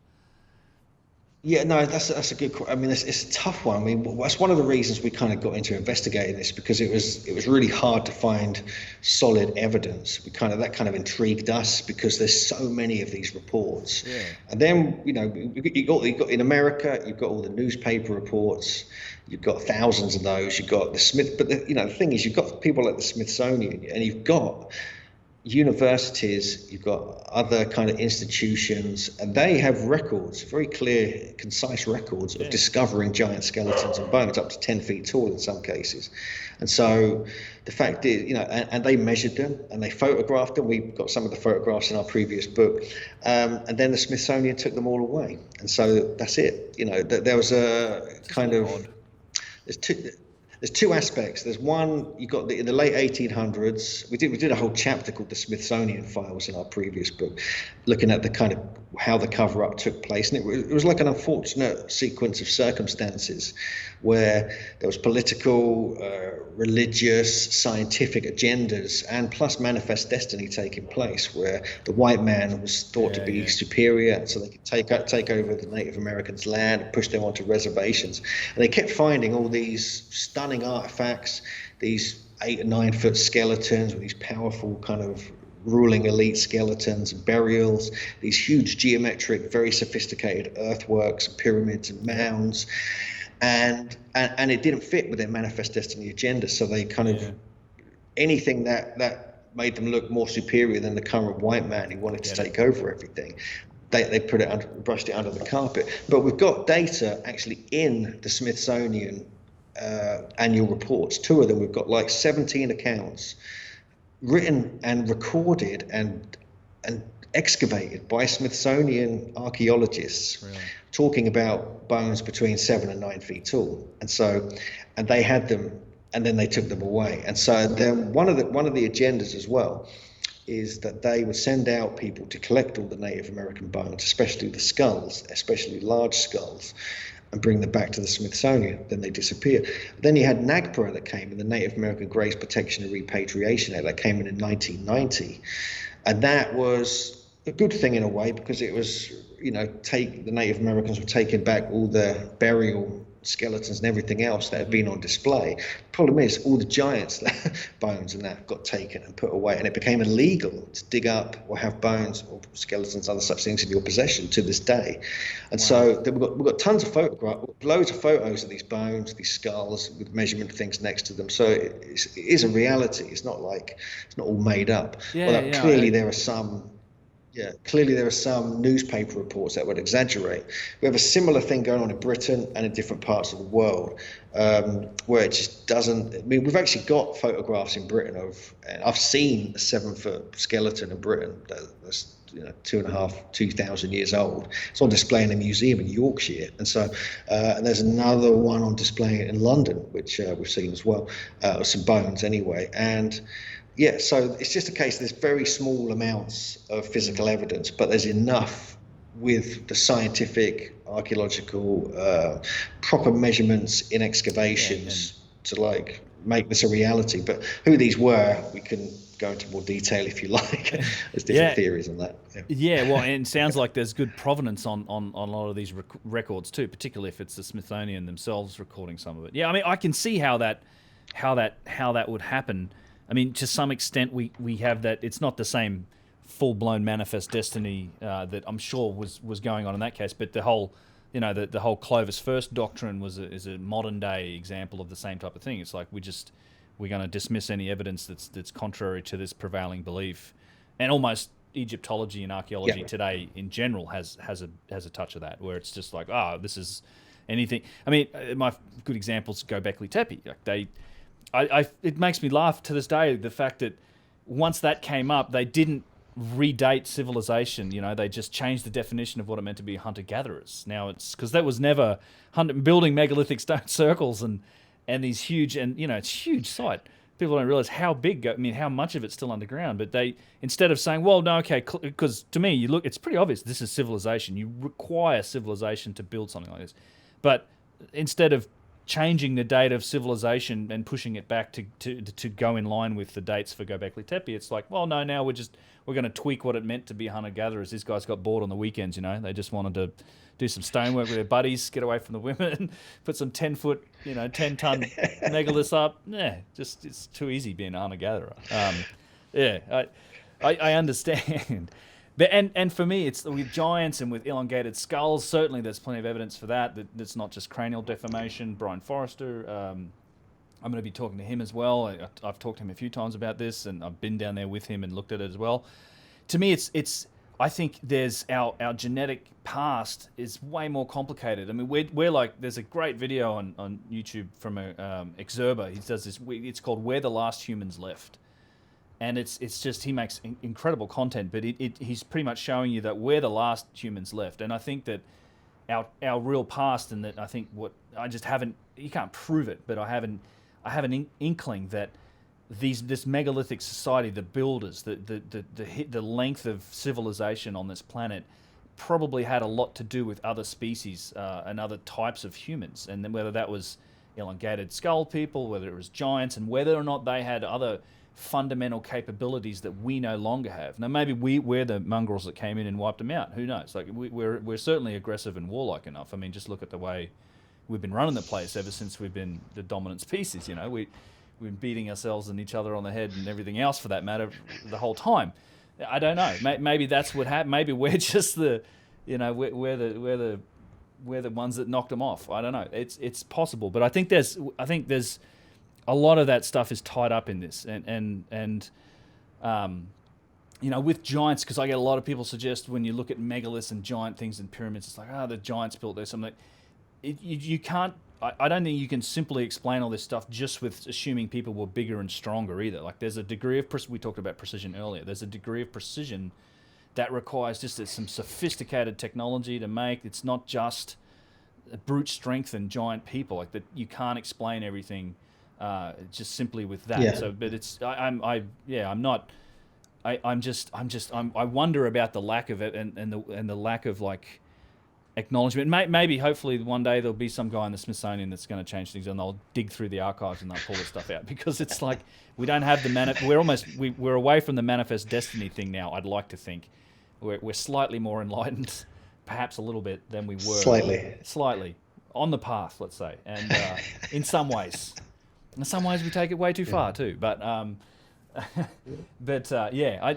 Yeah, no, that's a good. I mean, it's a tough one. I mean, that's one of the reasons we kind of got into investigating this, because it was really hard to find solid evidence. That kind of intrigued us, because there's so many of these reports. Yeah. And then you got in America, you've got all the newspaper reports. You've got thousands of those. You've got the Smith, but the thing is, you've got people like the Smithsonian, and you've got universities, you've got other kind of institutions, and they have records, very clear, concise records of discovering giant skeletons and bones up to 10 feet tall in some cases. And so the fact is, and they measured them and they photographed them. We've got some of the photographs in our previous book. And then the Smithsonian took them all away. And so that's it. There was a kind of, there's two aspects. There's one, you got in the late 1800s. We did a whole chapter called the Smithsonian Files in our previous book, looking at the kind of how the cover-up took place, and it was like an unfortunate sequence of circumstances where there was political, religious, scientific agendas, and plus manifest destiny taking place, where the white man was thought to be superior, so they could take over the Native Americans' land and push them onto reservations. And they kept finding all these stunning artifacts, these 8 or 9 foot skeletons with these powerful kind of ruling elite skeletons and burials, these huge geometric, very sophisticated earthworks, pyramids and mounds, and it didn't fit with their manifest destiny agenda. So they kind of anything that made them look more superior than the current white man who wanted to take over everything, they put it brushed it under the carpet. But we've got data actually in the Smithsonian annual reports. 2 of them, we've got like 17 accounts written and recorded and excavated by Smithsonian archaeologists, talking about bones between 7 and 9 feet tall. And they had them, and then they took them away. And so then one of the agendas as well is that they would send out people to collect all the Native American bones, especially the skulls, especially large skulls, and bring them back to the Smithsonian. Then they disappear. Then you had NAGPRA that came in, the Native American Graves Protection and Repatriation Act, that came in 1990. And that was a good thing in a way, because it was, the Native Americans were taking back all the burial skeletons and everything else that had been on display. The problem is all the giants bones and that got taken and put away, and it became illegal to dig up or have bones or skeletons, other such things in your possession to this day. And so we've got tons of photographs, loads of photos of these bones, these skulls with measurement things next to them. So it is a reality. It's not all made up. Clearly there are some newspaper reports that would exaggerate. We have a similar thing going on in Britain and in different parts of the world, where it just doesn't. I mean, we've actually got photographs in Britain and I've seen a 7-foot skeleton in Britain that's 2,000 years old. It's on display in a museum in Yorkshire, and so and there's another one on display in London, which we've seen as well, some bones anyway. And so it's just a case, there's very small amounts of physical evidence, but there's enough with the scientific, archaeological, proper measurements in excavations to make this a reality. But who these were, we can go into more detail if you like. There's different theories on that. Well, and it sounds like there's good provenance on a lot of these records too, particularly if it's the Smithsonian themselves recording some of it. Yeah, I mean, I can see how that would happen. I mean, to some extent, we have that. It's not the same full-blown manifest destiny that I'm sure was going on in that case, but the whole, the whole Clovis First doctrine is a modern-day example of the same type of thing. It's like we're going to dismiss any evidence that's contrary to this prevailing belief, and almost Egyptology and archaeology Yeah. today in general has a touch of that, where it's just like, this is anything. I mean, my good examples go Göbekli Tepe. Like it makes me laugh to this day, the fact that once that came up, they didn't redate civilization. They just changed the definition of what it meant to be hunter-gatherers. Now it's because that was never building megalithic stone circles and these huge, and it's a huge site. People don't realize how big, how much of it's still underground. But they, instead of saying, well, no, okay, because to me, it's pretty obvious this is civilization. You require civilization to build something like this. But instead of changing the date of civilization and pushing it back to go in line with the dates for Göbekli Tepe, it's like, well, no, now we're going to tweak what it meant to be hunter-gatherers. These guys got bored on the weekends, They just wanted to do some stonework with their buddies, get away from the women, put some 10-foot, 10-ton megaliths up. Yeah, just it's too easy being a hunter-gatherer. I understand. But and for me, it's with giants and with elongated skulls. Certainly, there's plenty of evidence for that. That's not just cranial deformation. Brian Forrester, I'm going to be talking to him as well. I've talked to him a few times about this, and I've been down there with him and looked at it as well. To me, it's. I think there's our genetic past is way more complicated. I mean, we're like, there's a great video on YouTube from a Exerber. He does this. It's called "Where the Last Humans Left." And it's just, he makes incredible content, but he's pretty much showing you that we're the last humans left. And I think that our real past, and that I think what I just haven't, you can't prove it, but I have an inkling that this megalithic society, the builders, the length of civilization on this planet probably had a lot to do with other species and other types of humans. And then whether that was elongated skull people, whether it was giants, and whether or not they had other fundamental capabilities that we no longer have. Now, maybe we're the mongrels that came in and wiped them out. Who knows? Like we're certainly aggressive and warlike enough. I mean, just look at the way we've been running the place ever since we've been the dominant species. We've been beating ourselves and each other on the head and everything else for that matter the whole time. I don't know. Maybe that's what happened. Maybe we're just the, we're the ones that knocked them off. I don't know. It's possible, but I think there's a lot of that stuff is tied up in this, and with giants, because I get a lot of people suggest when you look at megaliths and giant things and pyramids, it's like, the giants built this. I'm like, you can't. I don't think you can simply explain all this stuff just with assuming people were bigger and stronger either. Like, there's a degree of we talked about precision earlier. There's a degree of precision that requires just some sophisticated technology to make. It's not just brute strength and giant people. Like that, you can't explain everything. Just simply with that. Yeah. So, but it's, I wonder about the lack of it and the lack of like acknowledgement. Maybe hopefully one day there'll be some guy in the Smithsonian that's going to change things, and they'll dig through the archives and they'll pull this stuff out, because it's like we don't have we're away from the manifest destiny thing now. I'd like to think we're slightly more enlightened, perhaps a little bit, than we were. Slightly on the path, let's say, and in some ways. In some ways, we take it way too far too. But, that's the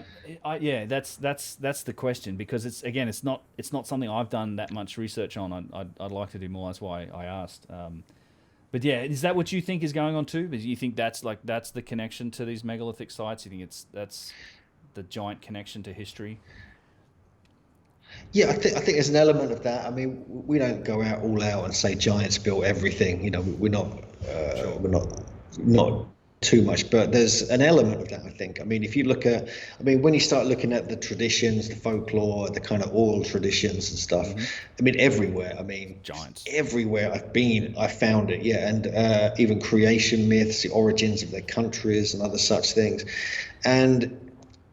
question, because it's not something I've done that much research on. I'd like to do more. That's why I asked. But yeah, is that what you think is going on too? Do you think that's the connection to these megalithic sites? You think that's the giant connection to history? Yeah, I think there's an element of that. I mean, we don't go out all out and say giants built everything. We're not too much, but there's an element of that, I think. I mean, if you look at, when you start looking at the traditions, the folklore, the kind of oral traditions and stuff, everywhere. Giants. Everywhere I've been, I found it. Yeah, and even creation myths, the origins of their countries, and other such things, and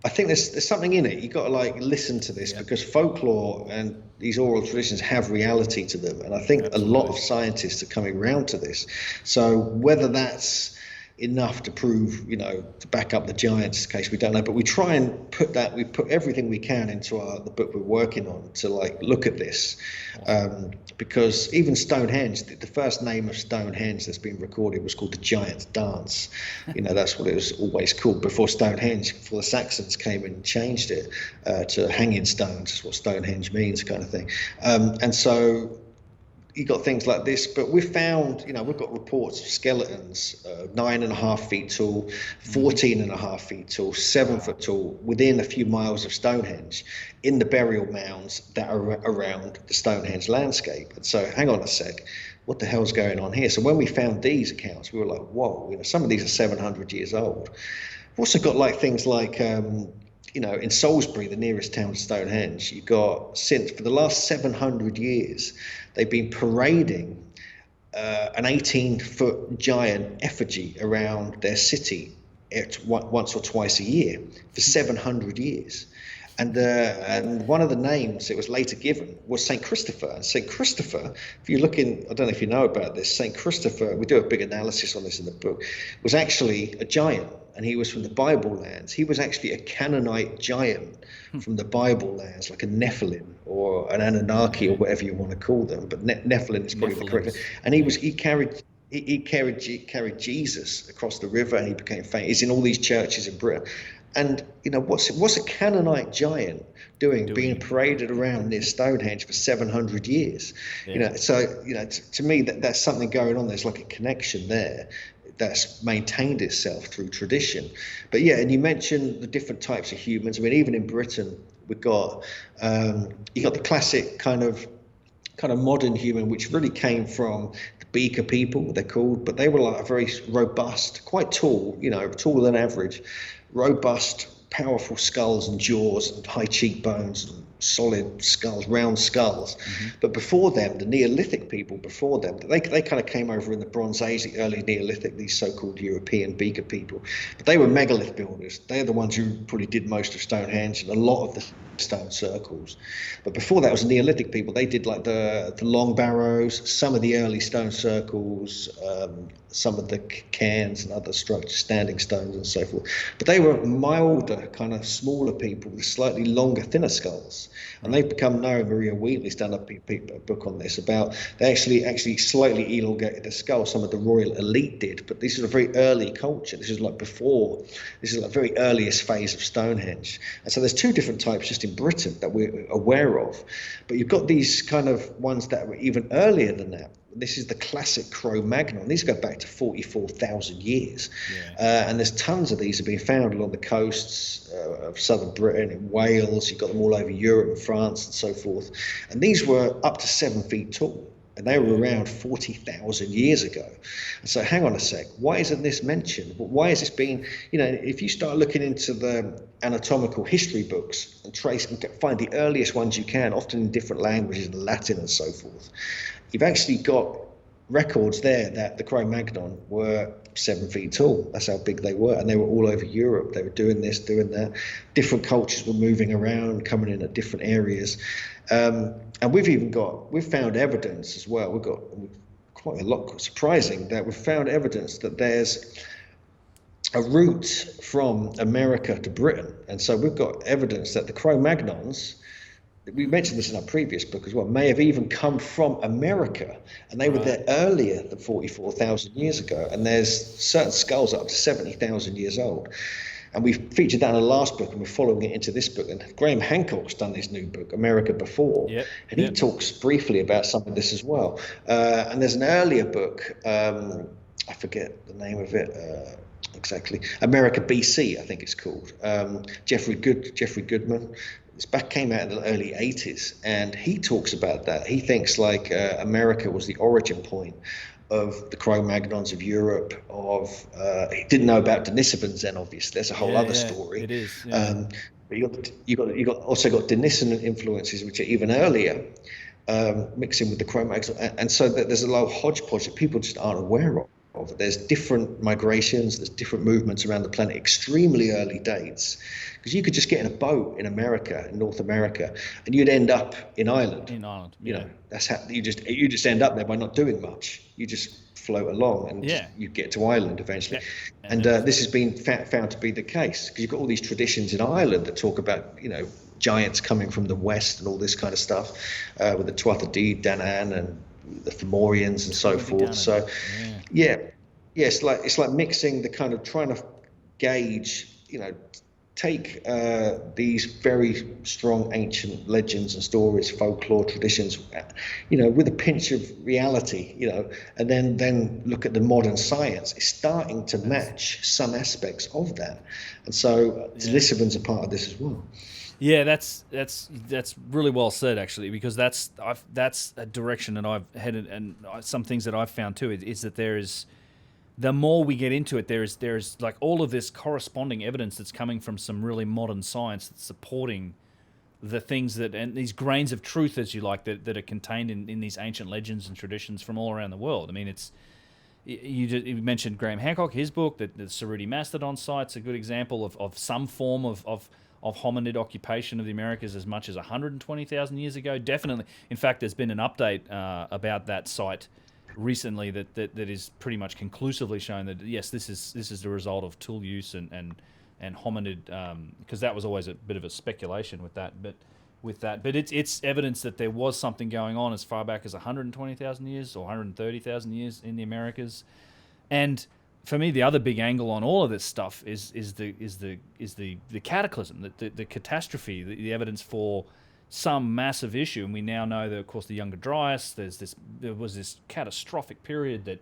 I think there's something in it. You got to listen to this, because folklore and these oral traditions have reality to them, and I think a lot of scientists are coming around to this. So whether that's enough to prove, to back up the giants case, we don't know. But we try and we put everything we can into the book we're working on to look at this, because even Stonehenge, the first name of Stonehenge that's been recorded was called the Giant's Dance. That's what it was always called before Stonehenge, before the Saxons came in and changed it to hanging stones. That's what Stonehenge means, kind of thing. And so you got things like this, but we've found, we've got reports of skeletons 9.5 feet tall, 14.5 feet tall, 7 foot tall, within a few miles of Stonehenge, in the burial mounds that are around the Stonehenge landscape. And so, hang on a sec, what the hell's going on here? So when we found these accounts, we were like, whoa, some of these are 700 years old. We've also got like things like in Salisbury, the nearest town to Stonehenge, you've got, since for the last 700 years, they've been parading an 18-foot giant effigy around their city once or twice a year for 700 years. And one of the names it was later given was St. Christopher. And St. Christopher, if you look in, I don't know if you know about this, St. Christopher, we do a big analysis on this in the book, was actually a giant. And he was from the Bible lands. He was actually a Canaanite giant from the Bible lands, like a Nephilim or an Anunnaki or whatever you want to call them. But Nephilim is probably the correct. And he carried Jesus across the river, and he became famous. He's in all these churches in Britain. And what's a Canaanite giant doing being paraded around near Stonehenge for 700 years? Yeah. To me that's something going on. There's like a connection there that's maintained itself through tradition. But yeah, and you mentioned the different types of humans. I mean, even in Britain, we've got you got the classic kind of modern human, which really came from the Beaker people, they're called, but they were like a very robust, quite tall, taller than average, robust, powerful skulls and jaws and high cheekbones and solid skulls, round skulls. But before them, the Neolithic people before them, they kind of came over in the Bronze Age, the early Neolithic, these so-called European Beaker people. But they were megalith builders. They're the ones who probably did most of Stonehenge and a lot of the stone circles. But before that was the Neolithic people. They did like the long barrows, some of the early stone circles, some of the cairns and other structures, standing stones and so forth. But they were milder, kind of smaller people with slightly longer, thinner skulls. And they've become known. Maria Wheatley's done a book on this about they actually slightly elongated the skull. Some of the royal elite did, but this is a very early culture. This is like very earliest phase of Stonehenge. And so there's two different types just in Britain that we're aware of. But you've got these kind of ones that were even earlier than that. This is the classic Cro-Magnon. These go back to 44,000 years. Yeah. And there's tons of these have been found along the coasts of southern Britain, in Wales. You've got them all over Europe and France and so forth. And these were up to 7 feet tall. And they were around 40,000 years ago. So hang on a sec, why isn't this mentioned? Why is this being, if you start looking into the anatomical history books and trace and find the earliest ones you can, often in different languages, in Latin and so forth, you've actually got records there that the Cro-Magnon were 7 feet tall. That's how big they were. And they were all over Europe. They were doing this, doing that. Different cultures were moving around, coming in at different areas. And we've found evidence as well. We've got quite a lot, surprising that we've found evidence that there's a route from America to Britain. And so we've got evidence that the Cro-Magnons, we mentioned this in our previous book as well, may have even come from America, and they were there earlier than 44,000 years ago. And there's certain skulls up to 70,000 years old. And we featured that in the last book, and we're following it into this book. And Graham Hancock's done his new book, America Before, and he talks briefly about some of this as well. And there's an earlier book, I forget the name of it exactly, America BC, I think it's called. Jeffrey Goodman. This came out in the early 80s, and he talks about that. He thinks like America was the origin point of the Cro-Magnons of Europe. He didn't know about Denisovans then, obviously. There's a whole other story. It is. Yeah. But you also got Denisovan influences, which are even earlier, mixing with the Cro-Magnons, and so that there's a lot of hodgepodge that people just aren't aware of. There's different migrations, there's different movements around the planet, extremely early dates. Because you could just get in a boat in America, in North America, and you'd end up in Ireland. That's how you just end up there by not doing much. You just float along, and you get to Ireland eventually. Yeah. And this has been found to be the case, because you've got all these traditions in Ireland that talk about, giants coming from the west and all this kind of stuff, with the Tuatha Dé Danann and the Fomorians and so forth. So, it's like mixing the kind of trying to gauge, take these very strong ancient legends and stories, folklore, traditions, with a pinch of reality, and then look at the modern science. It's starting to match some aspects of that, and so Lisbon's a part of this as well. Yeah, that's really well said, actually, because that's a direction that I've headed, and some things that I've found too is that there is. The more we get into it, there's like all of this corresponding evidence that's coming from some really modern science that's supporting the things and these grains of truth, as you like, that are contained in these ancient legends and traditions from all around the world. I mean, it's you mentioned Graham Hancock, his book, the Cerruti Mastodon site's a good example of some form of hominid occupation of the Americas as much as 120,000 years ago. Definitely. In fact, there's been an update about that site recently that is pretty much conclusively shown that yes, this is the result of tool use and hominid, because that was always a bit of a speculation with that, but it's evidence that there was something going on as far back as 120,000 years or 130,000 years in the Americas. And for me, the other big angle on all of this stuff is the cataclysm, the catastrophe, the evidence for some massive issue. And we now know that, of course, the Younger Dryas, there was this catastrophic period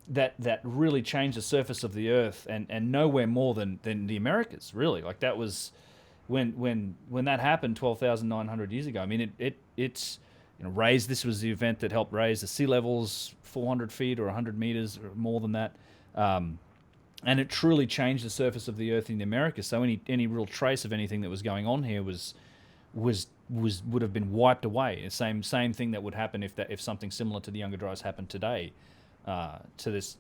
that really changed the surface of the earth, and nowhere more than the Americas, really. Like, that was when that happened 12,900 years ago. I mean, it's raised. This was the event that helped raise the sea levels 400 feet or 100 meters or more than that. And it truly changed the surface of the earth in the Americas. So any real trace of anything that was going on here would have been wiped away. The same thing that would happen if something similar to the Younger Dryas happened today to this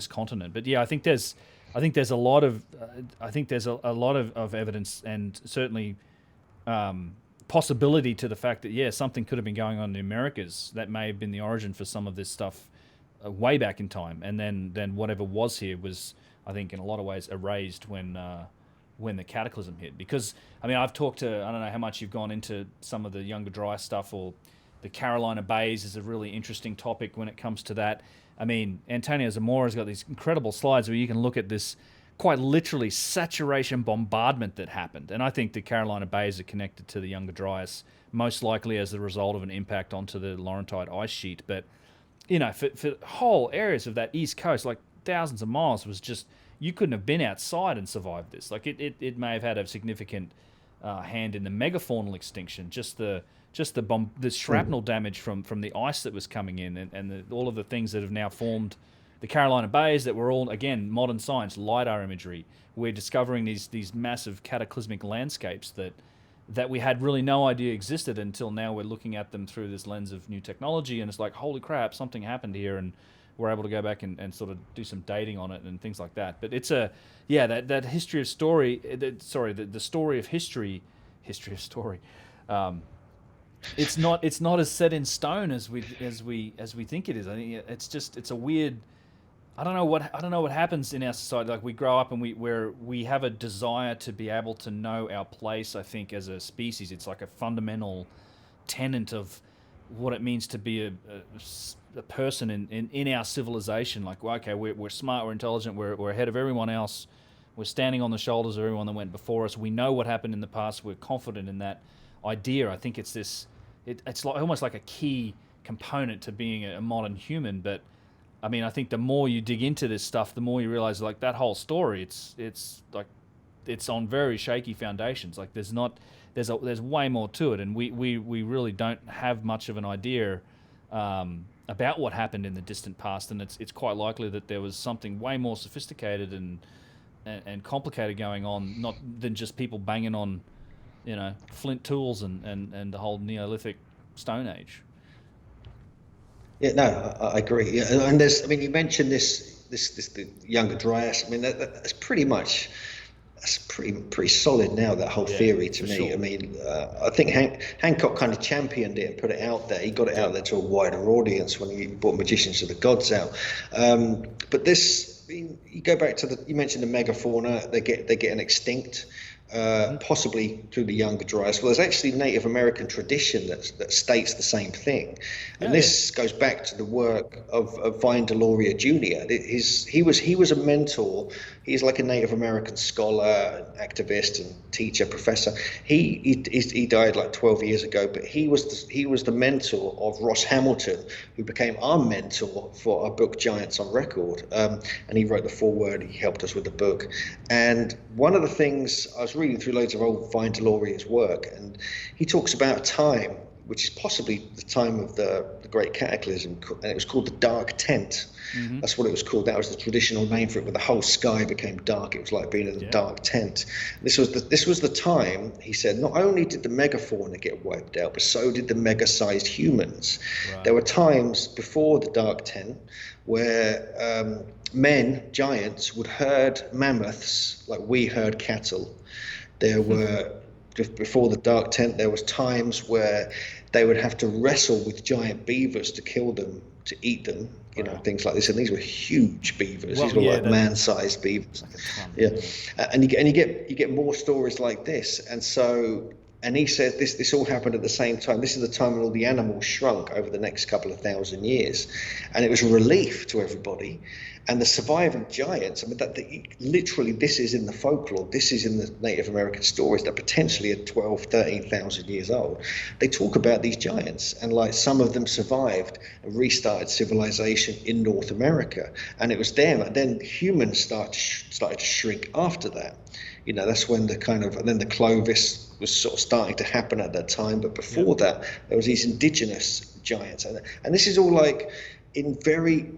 continent. But yeah, I think there's a lot of evidence, and certainly possibility to the fact that something could have been going on in the Americas that may have been the origin for some of this stuff way back in time, and then whatever was here was, I think, in a lot of ways erased when the cataclysm hit. Because, I mean, I've talked to, I don't know how much you've gone into some of the Younger Dryas stuff, or the Carolina Bays is a really interesting topic when it comes to that. I mean, Antonio Zamora's got these incredible slides where you can look at this quite literally saturation bombardment that happened. And I think the Carolina Bays are connected to the Younger Dryas, most likely as the result of an impact onto the Laurentide ice sheet. But, for whole areas of that East Coast, like thousands of miles, was just, you couldn't have been outside and survived this. Like, it may have had a significant hand in the megafaunal extinction, just the shrapnel damage from the ice that was coming in, and all of the things that have now formed the Carolina Bays that were all, again, modern science, LiDAR imagery. We're discovering these massive cataclysmic landscapes that we had really no idea existed until now. We're looking at them through this lens of new technology, and it's like, holy crap, something happened here, and we're able to go back and sort of do some dating on it and things like that. But it's that history of story, the story of history of story. It's not as set in stone as we think it is. I think it's a weird. I don't know what happens in our society. Like, we grow up and we have a desire to be able to know our place. I think as a species, it's like a fundamental tenet of what it means to be a person in our civilization. Like, well, okay, we're smart, we're intelligent, we're ahead of everyone else. We're standing on the shoulders of everyone that went before us. We know what happened in the past. We're confident in that idea. I think it's it's almost like a key component to being a modern human. But I mean, I think the more you dig into this stuff, the more you realize, like, that whole story, it's like, it's on very shaky foundations. Like, there's way more to it, and we really don't have much of an idea about what happened in the distant past. And it's quite likely that there was something way more sophisticated and complicated going on, not than just people banging on, flint tools and the whole Neolithic Stone Age. Yeah, no, I agree. Yeah, and you mentioned this the Younger Dryas. I mean, that's pretty solid now, that whole theory to me. Sure. I mean, I think Hancock kind of championed it and put it out there. He got it out there to a wider audience when he brought Magicians of the Gods out. But this, you go back to you mentioned the megafauna. They're getting extinct. possibly through the younger Dryas. Well, there's actually Native American tradition that states the same thing, and this goes back to the work of Vine Deloria Jr. He was a mentor. He's like a Native American scholar, activist, and teacher, professor. He died like 12 years ago, but he was the mentor of Ross Hamilton, who became our mentor for our book Giants on Record, and he wrote the foreword. He helped us with the book, and one of the things I was reading through loads of old Vine Deloria's work, and he talks about a time which is possibly the time of the Great Cataclysm, and it was called the Dark Tent. Mm-hmm. That's what it was called. That was the traditional name for it, where the whole sky became dark. It was like being in a dark tent. This was the time, he said, not only did the megafauna get wiped out, but so did the mega-sized humans. Right. There were times before the Dark Tent where men, giants, would herd mammoths like we herd cattle. There were, before the Dark Tent, there was times where they would have to wrestle with giant beavers to kill them, to eat them, things like this. And these were huge beavers. These were like man-sized beavers. Like and you get more stories like this. And so, and he says this all happened at the same time. This is the time when all the animals shrunk over the next couple of thousand years, and it was a relief to everybody. And the surviving giants, I mean, literally this is in the folklore, this is in the Native American stories that potentially are 12, 13,000 years old. They talk about these giants, and like some of them survived and restarted civilization in North America. And it was them, and then humans started to shrink after that. That's when and then the Clovis was sort of starting to happen at that time. But before that, there was these indigenous giants. And this is all like in very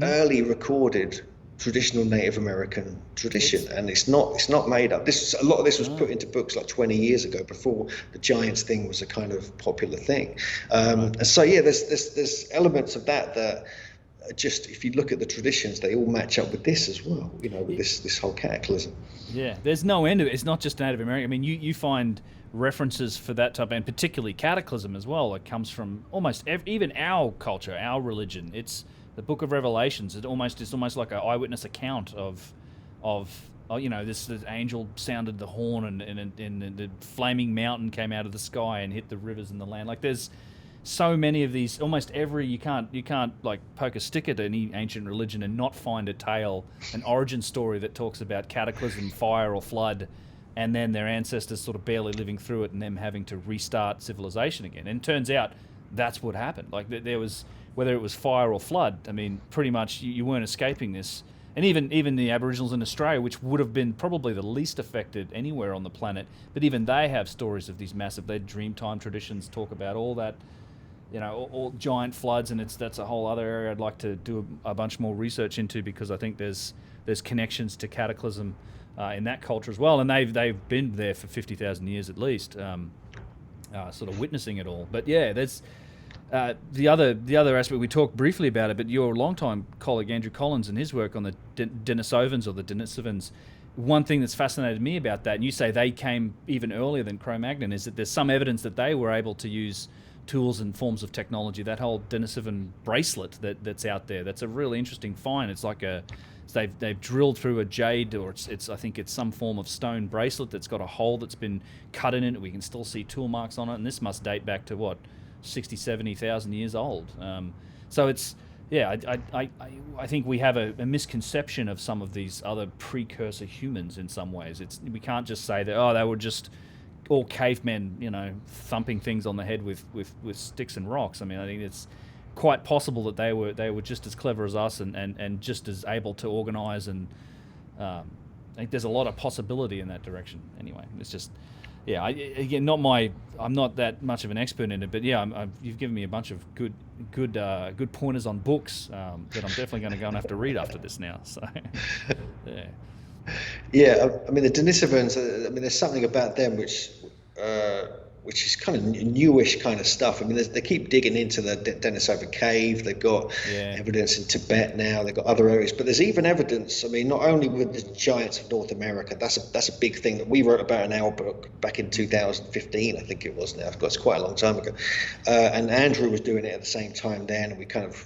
early recorded traditional Native American tradition, and it's not made up. A lot of this was put into books like 20 years ago, before the giants thing was a kind of popular thing. And so there's elements of that just, if you look at the traditions, they all match up with this as well. With this whole cataclysm. Yeah, there's no end to it. It's not just Native American. I mean, you find references for that type, and particularly cataclysm as well. It comes from almost even our culture, our religion. It's the Book of Revelations. It's almost like an eyewitness account of this angel sounded the horn and the flaming mountain came out of the sky and hit the rivers and the land. Like there's so many of these. Almost every you can't like poke a stick at any ancient religion and not find a tale, an origin story that talks about cataclysm, fire or flood, and then their ancestors sort of barely living through it and them having to restart civilization again. And it turns out that's what happened. Like there was, whether it was fire or flood, I mean, pretty much you weren't escaping this. And even the Aboriginals in Australia, which would have been probably the least affected anywhere on the planet, but even they have stories of these massive, their Dreamtime traditions talk about all that, all giant floods, and that's a whole other area I'd like to do a bunch more research into, because I think there's connections to cataclysm in that culture as well, and they've been there for 50,000 years at least, sort of witnessing it all. But yeah, there's the other aspect, we talked briefly about it, but your longtime colleague Andrew Collins and his work on the Denisovans or the Denisovans, one thing that's fascinated me about that, and you say they came even earlier than Cro-Magnon, is that there's some evidence that they were able to use tools and forms of technology. That whole Denisovan bracelet that's out there, that's a really interesting find. It's like they've drilled through a jade, or I think it's some form of stone bracelet that's got a hole that's been cut in it. We can still see tool marks on it, and this must date back to what, 60, 70,000 years old. So it's, I think we have a misconception of some of these other precursor humans in some ways. We can't just say that, they were just all cavemen, thumping things on the head with sticks and rocks. I mean, I think it's quite possible that they were just as clever as us and just as able to organize, and I think there's a lot of possibility in that direction. Anyway, it's just, I'm not that much of an expert in it, but you've given me a bunch of good pointers on books that I'm definitely going to go and have to read after this now. So, yeah. Yeah, I mean the Denisovans. I mean, there's something about them which is kind of newish kind of stuff. I mean, they keep digging into the Denisova cave. They've got evidence in Tibet now. They've got other areas, but there's even evidence. I mean, not only with the giants of North America. That's a big thing that we wrote about in our book back in 2015. I think it was now. It's quite a long time ago. And Andrew was doing it at the same time then, and we kind of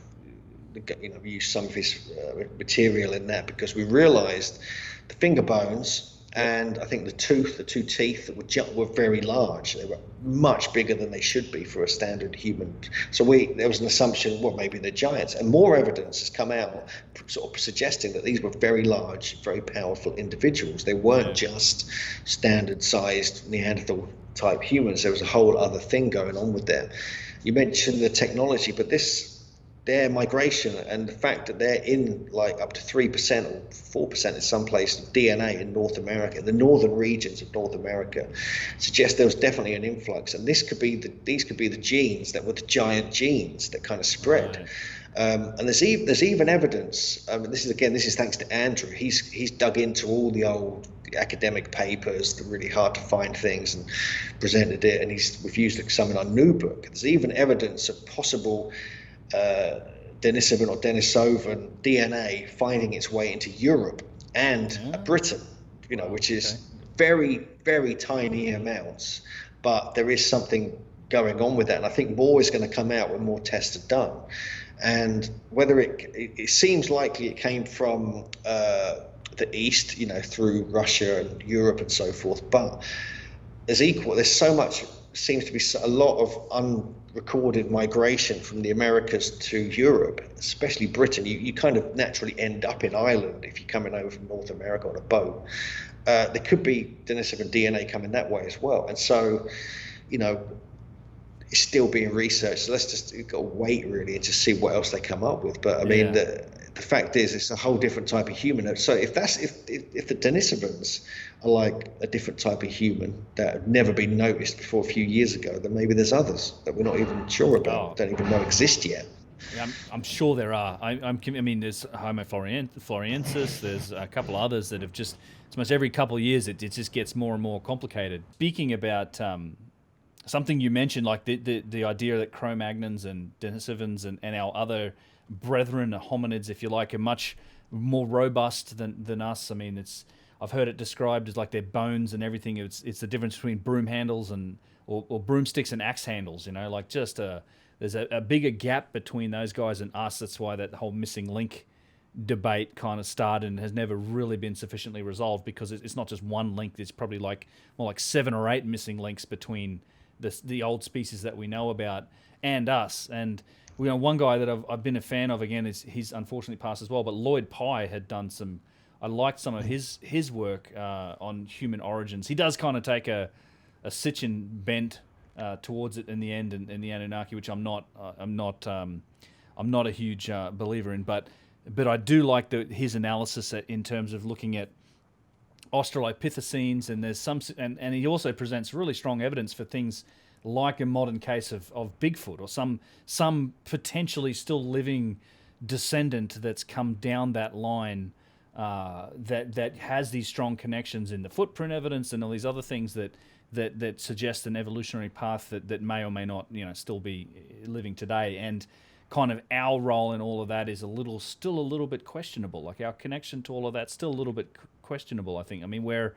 we used some of his material in that, because we realised the finger bones And I think the two teeth that were very large. They were much bigger than they should be for a standard human. So there was an assumption, well, maybe they're giants. And more evidence has come out sort of suggesting that these were very large, very powerful individuals. They weren't just standard-sized Neanderthal-type humans. There was a whole other thing going on with them. You mentioned the technology, but their migration and the fact that they're in like up to 3% or 4% in some places of DNA in North America, the northern regions of North America, suggests there was definitely an influx. And these could be the genes that were the giant genes that kind of spread. Right. And there's even evidence. This is thanks to Andrew. He's dug into all the old academic papers, the really hard to find things, and presented it. And we've used some in our new book. There's even evidence of possible Denisovan or Denisovan DNA finding its way into Europe and Britain, which is very, very tiny amounts, but there is something going on with that. And I think more is going to come out when more tests are done. And whether it seems likely it came from the East, through Russia and Europe and so forth, but there's so much, seems to be a lot of unrecorded migration from the Americas to Europe, especially Britain. You kind of naturally end up in Ireland if you're coming over from North America on a boat. There could be Denisovan DNA coming that way as well. And so, it's still being researched. So let's just got to wait really and just see what else they come up with. But I mean, the fact is, it's a whole different type of human. So if the Denisovans are like a different type of human that had never been noticed before a few years ago, then maybe there's others that we're not even sure about, don't even know exist yet. Yeah, I'm sure there are. I mean, there's Homo floresiensis. There's a couple others that have just, it's almost every couple of years it just gets more and more complicated. Speaking about something you mentioned, like the idea that Cro-Magnons and Denisovans and our other brethren hominids, if you like, are much more robust than us. I mean, I've heard it described as like their bones and everything. It's the difference between broom handles or broomsticks and axe handles. Like just there's a bigger gap between those guys and us. That's why that whole missing link debate kind of started and has never really been sufficiently resolved, because it's not just one link. There's probably more like 7 or 8 missing links between the old species that we know about and us. And one guy that I've been a fan of, again, he's unfortunately passed as well, but Lloyd Pye had done I liked some of his work on human origins. He does kind of take a Sitchin bent towards it in the end, in the Anunnaki, which I'm not a huge believer in, but I do like his analysis in terms of looking at Australopithecines, and there's some, and he also presents really strong evidence for things like a modern case of Bigfoot, or some potentially still living descendant that's come down that line, that has these strong connections in the footprint evidence and all these other things that suggest an evolutionary path that may or may not still be living today. And kind of our role in all of that is still a little bit questionable. Like our connection to all of that's still a little bit questionable, I think. I mean, we're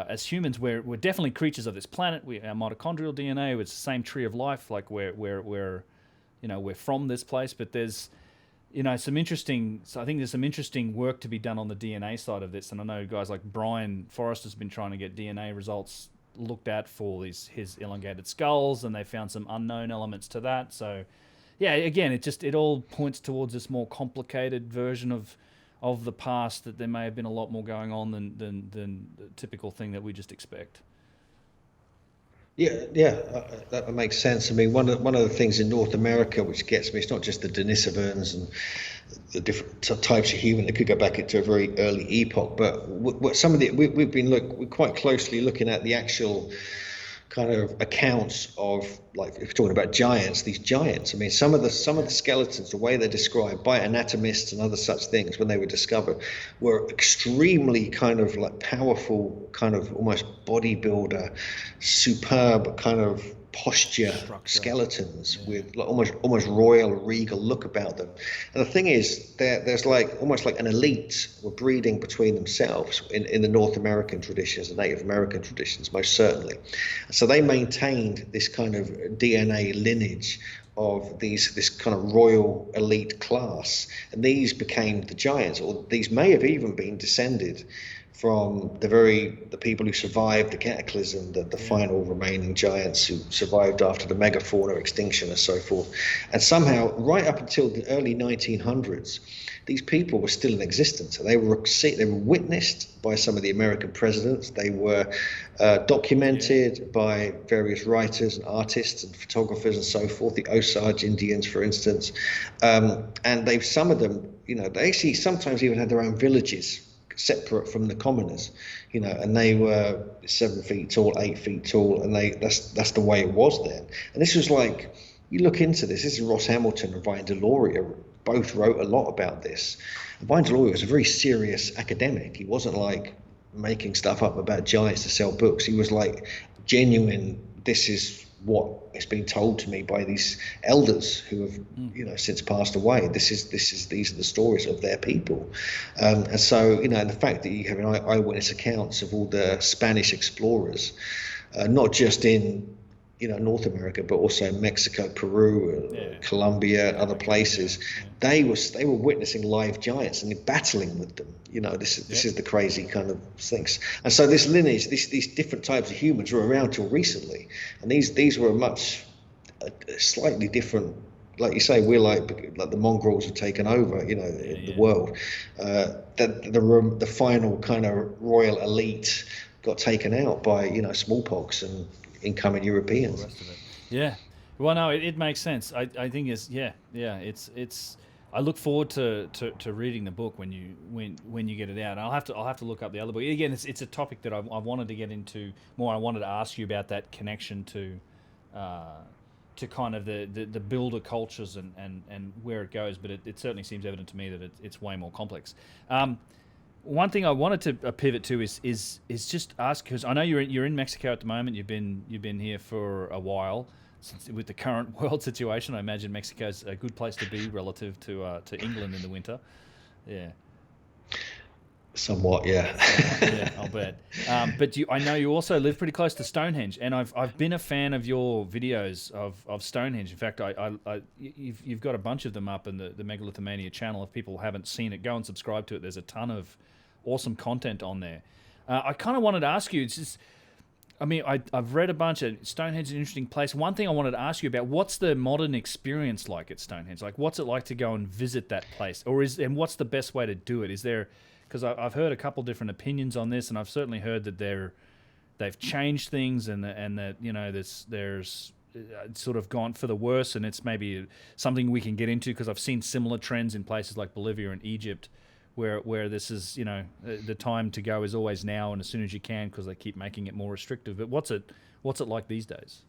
as humans, we're definitely creatures of this planet. Our mitochondrial DNA, it's the same tree of life. Like we're from this place, but there's some interesting. So I think there's some interesting work to be done on the DNA side of this, and I know guys like Brian Forrest has been trying to get DNA results looked at for his elongated skulls, and they found some unknown elements to that. So yeah, again, it all points towards this more complicated version of the past, that there may have been a lot more going on than the typical thing that we just expect. Yeah, that makes sense. I mean, one of the things in North America which gets me, it's not just the Denisovans and the different types of human that could go back into a very early epoch, but what we've been quite closely looking at the actual kind of accounts of, like, if we're talking about giants, these giants. I mean, some of the skeletons, the way they're described by anatomists and other such things when they were discovered, were extremely kind of like powerful, kind of almost bodybuilder, superb kind of posture skeletons with like almost royal, regal look about them. And the thing is, there's like almost like an elite were breeding between themselves in the North American traditions, the Native American traditions, most certainly. So they maintained this kind of DNA lineage of this kind of royal elite class, and these became the giants, or these may have even been descended from the people who survived the cataclysm, the final remaining giants who survived after the megafauna extinction and so forth. And somehow, right up until the early 1900s, these people were still in existence. They were witnessed by some of the American presidents. They were documented by various writers and artists and photographers and so forth. The Osage Indians, for instance, and some of them, they actually sometimes even had their own villages separate from the commoners, and they were 7 feet tall, 8 feet tall, and that's the way it was then. And this was like, you look into this is Ross Hamilton and Brian Deloria both wrote a lot about this. And Brian Deloria was a very serious academic. He wasn't like making stuff up about giants to sell books. He was like genuine, this is what is being told to me by these elders who have since passed away. These are the stories of their people, and so and the fact that you have eyewitness accounts of all the Spanish explorers, not just in North America, but also Mexico, Peru, Colombia, and other places. They were witnessing live giants and battling with them. This is the crazy kind of things. And so this lineage, these different types of humans were around till recently, and these were slightly different. Like you say, we're like the mongrels have taken over, the world. The final kind of royal elite got taken out by smallpox and incoming Europeans. The rest of it. Yeah. Well, no, it makes sense. I think it's. I look forward to reading the book when you get it out. I'll have to look up the other book. Again, it's a topic that I wanted to get into more. I wanted to ask you about that connection to kind of the builder cultures and where it goes. But it certainly seems evident to me that it's way more complex. One thing I wanted to pivot to is just ask, because I know you're in Mexico at the moment. You've been here for a while. With the current world situation, I imagine Mexico's a good place to be relative to England in the winter. Yeah. Somewhat, yeah. Yeah, I'll bet. But I know you also live pretty close to Stonehenge, and I've been a fan of your videos of Stonehenge. In fact, you've got a bunch of them up in the Megalithomania channel. If people haven't seen it, go and subscribe to it. There's a ton of awesome content on there. I kind of wanted to ask you, it's just, I've read a bunch of Stonehenge is an interesting place. One thing I wanted to ask you about, what's the modern experience like at Stonehenge? Like, what's it like to go and visit that place? And what's the best way to do it? Is there, because I've heard a couple different opinions on this, and I've certainly heard that they've changed things and that there's sort of gone for the worse, and it's maybe something we can get into, because I've seen similar trends in places like Bolivia and Egypt, where this is, the time to go is always now and as soon as you can, because they keep making it more restrictive. But what's it like these days?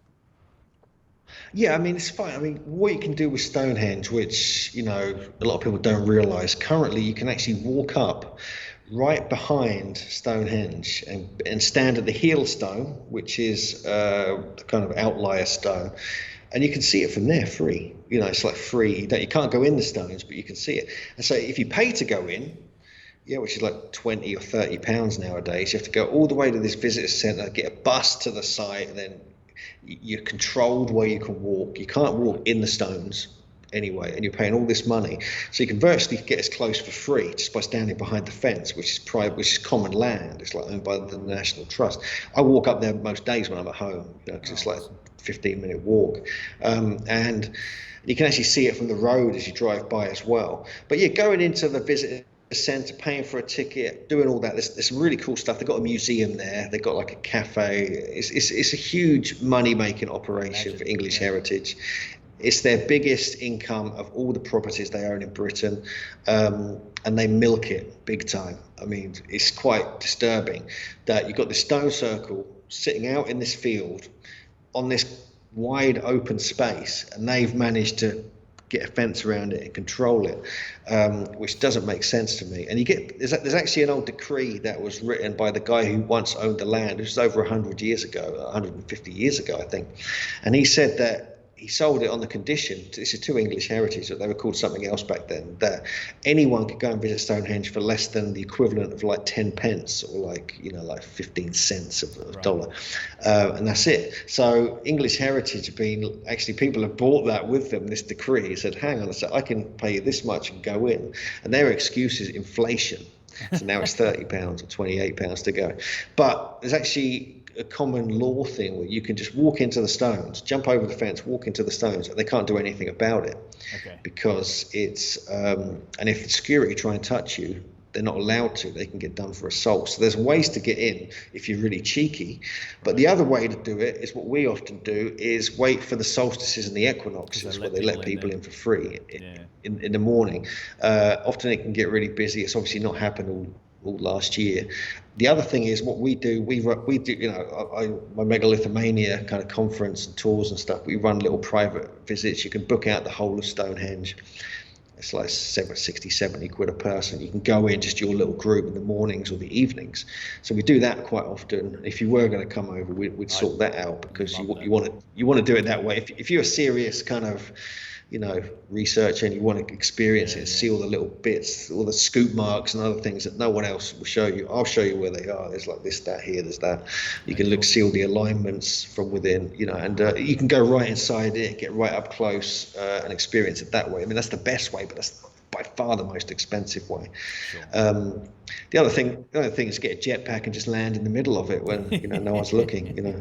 Yeah, it's fine. What you can do with Stonehenge, which, a lot of people don't realize, currently you can actually walk up right behind Stonehenge and stand at the heel stone, which is the kind of outlier stone, and you can see it from there free. It's like free. You can't go in the stones, but you can see it. And so if you pay to go in, which is like 20 or 30 pounds nowadays, you have to go all the way to this visitor centre, get a bus to the site, and then you're controlled where you can walk. You can't walk in the stones anyway, and you're paying all this money. So you can virtually get as close for free just by standing behind the fence, which is private, which is common land. It's like owned by the National Trust. I walk up there most days when I'm at home, because it's like a 15-minute walk. And you can actually see it from the road as you drive by as well. But going into the visitor centre, paying for a ticket, doing all that. There's some really cool stuff. They've got a museum there. They've got like a cafe. It's a huge money-making operation for English heritage. It's their biggest income of all the properties they own in Britain, and they milk it big time. It's quite disturbing that you've got this stone circle sitting out in this field on this wide open space, and they've managed to get a fence around it and control it, which doesn't make sense to me. And there's actually an old decree that was written by the guy who once owned the land. It was over 100 years ago, 150 years ago, I think. And he said that he sold it on the condition, this is to English heritage, that they were called something else back then, that anyone could go and visit Stonehenge for less than the equivalent of like 10 pence or like 15 cents of a dollar. And that's it. So English heritage people have bought that with them, this decree. He said, hang on a sec, I can pay you this much and go in. And their excuse is inflation. So now it's £30 or £28 to go. But there's actually a common law thing where you can just walk into the stones, jump over the fence, walk into the stones, and they can't do anything about it. Okay. Because it's and if the security try and touch you, they're not allowed to. They can get done for assault. So there's ways to get in if you're really cheeky. But the other way to do it is what we often do, is wait for the solstices and the equinoxes, where they let people in for free in the morning. Often it can get really busy. It's obviously not happened all last year. The other thing is what we do. We do, you know, my Megalithomania kind of conference and tours and stuff. We run little private visits. You can book out the whole of Stonehenge. It's like 60, 70 quid a person. You can go in, just your little group in the mornings or the evenings. So we do that quite often. If you were going to come over, we'd sort that out, because you want to do it that way. If you're a serious kind of, you know, researcher and you want to experience it, see all the little bits, all the scoop marks and other things that no one else will show you. I'll show you where they are. There's like this, that, here, there's that. You can see all the alignments from within, you know, and you can go right inside it, get right up close and experience it that way. I mean, that's the best way, but that's by far the most expensive way. Sure. The other thing is get a jetpack and just land in the middle of it when, you know, no one's looking, you know.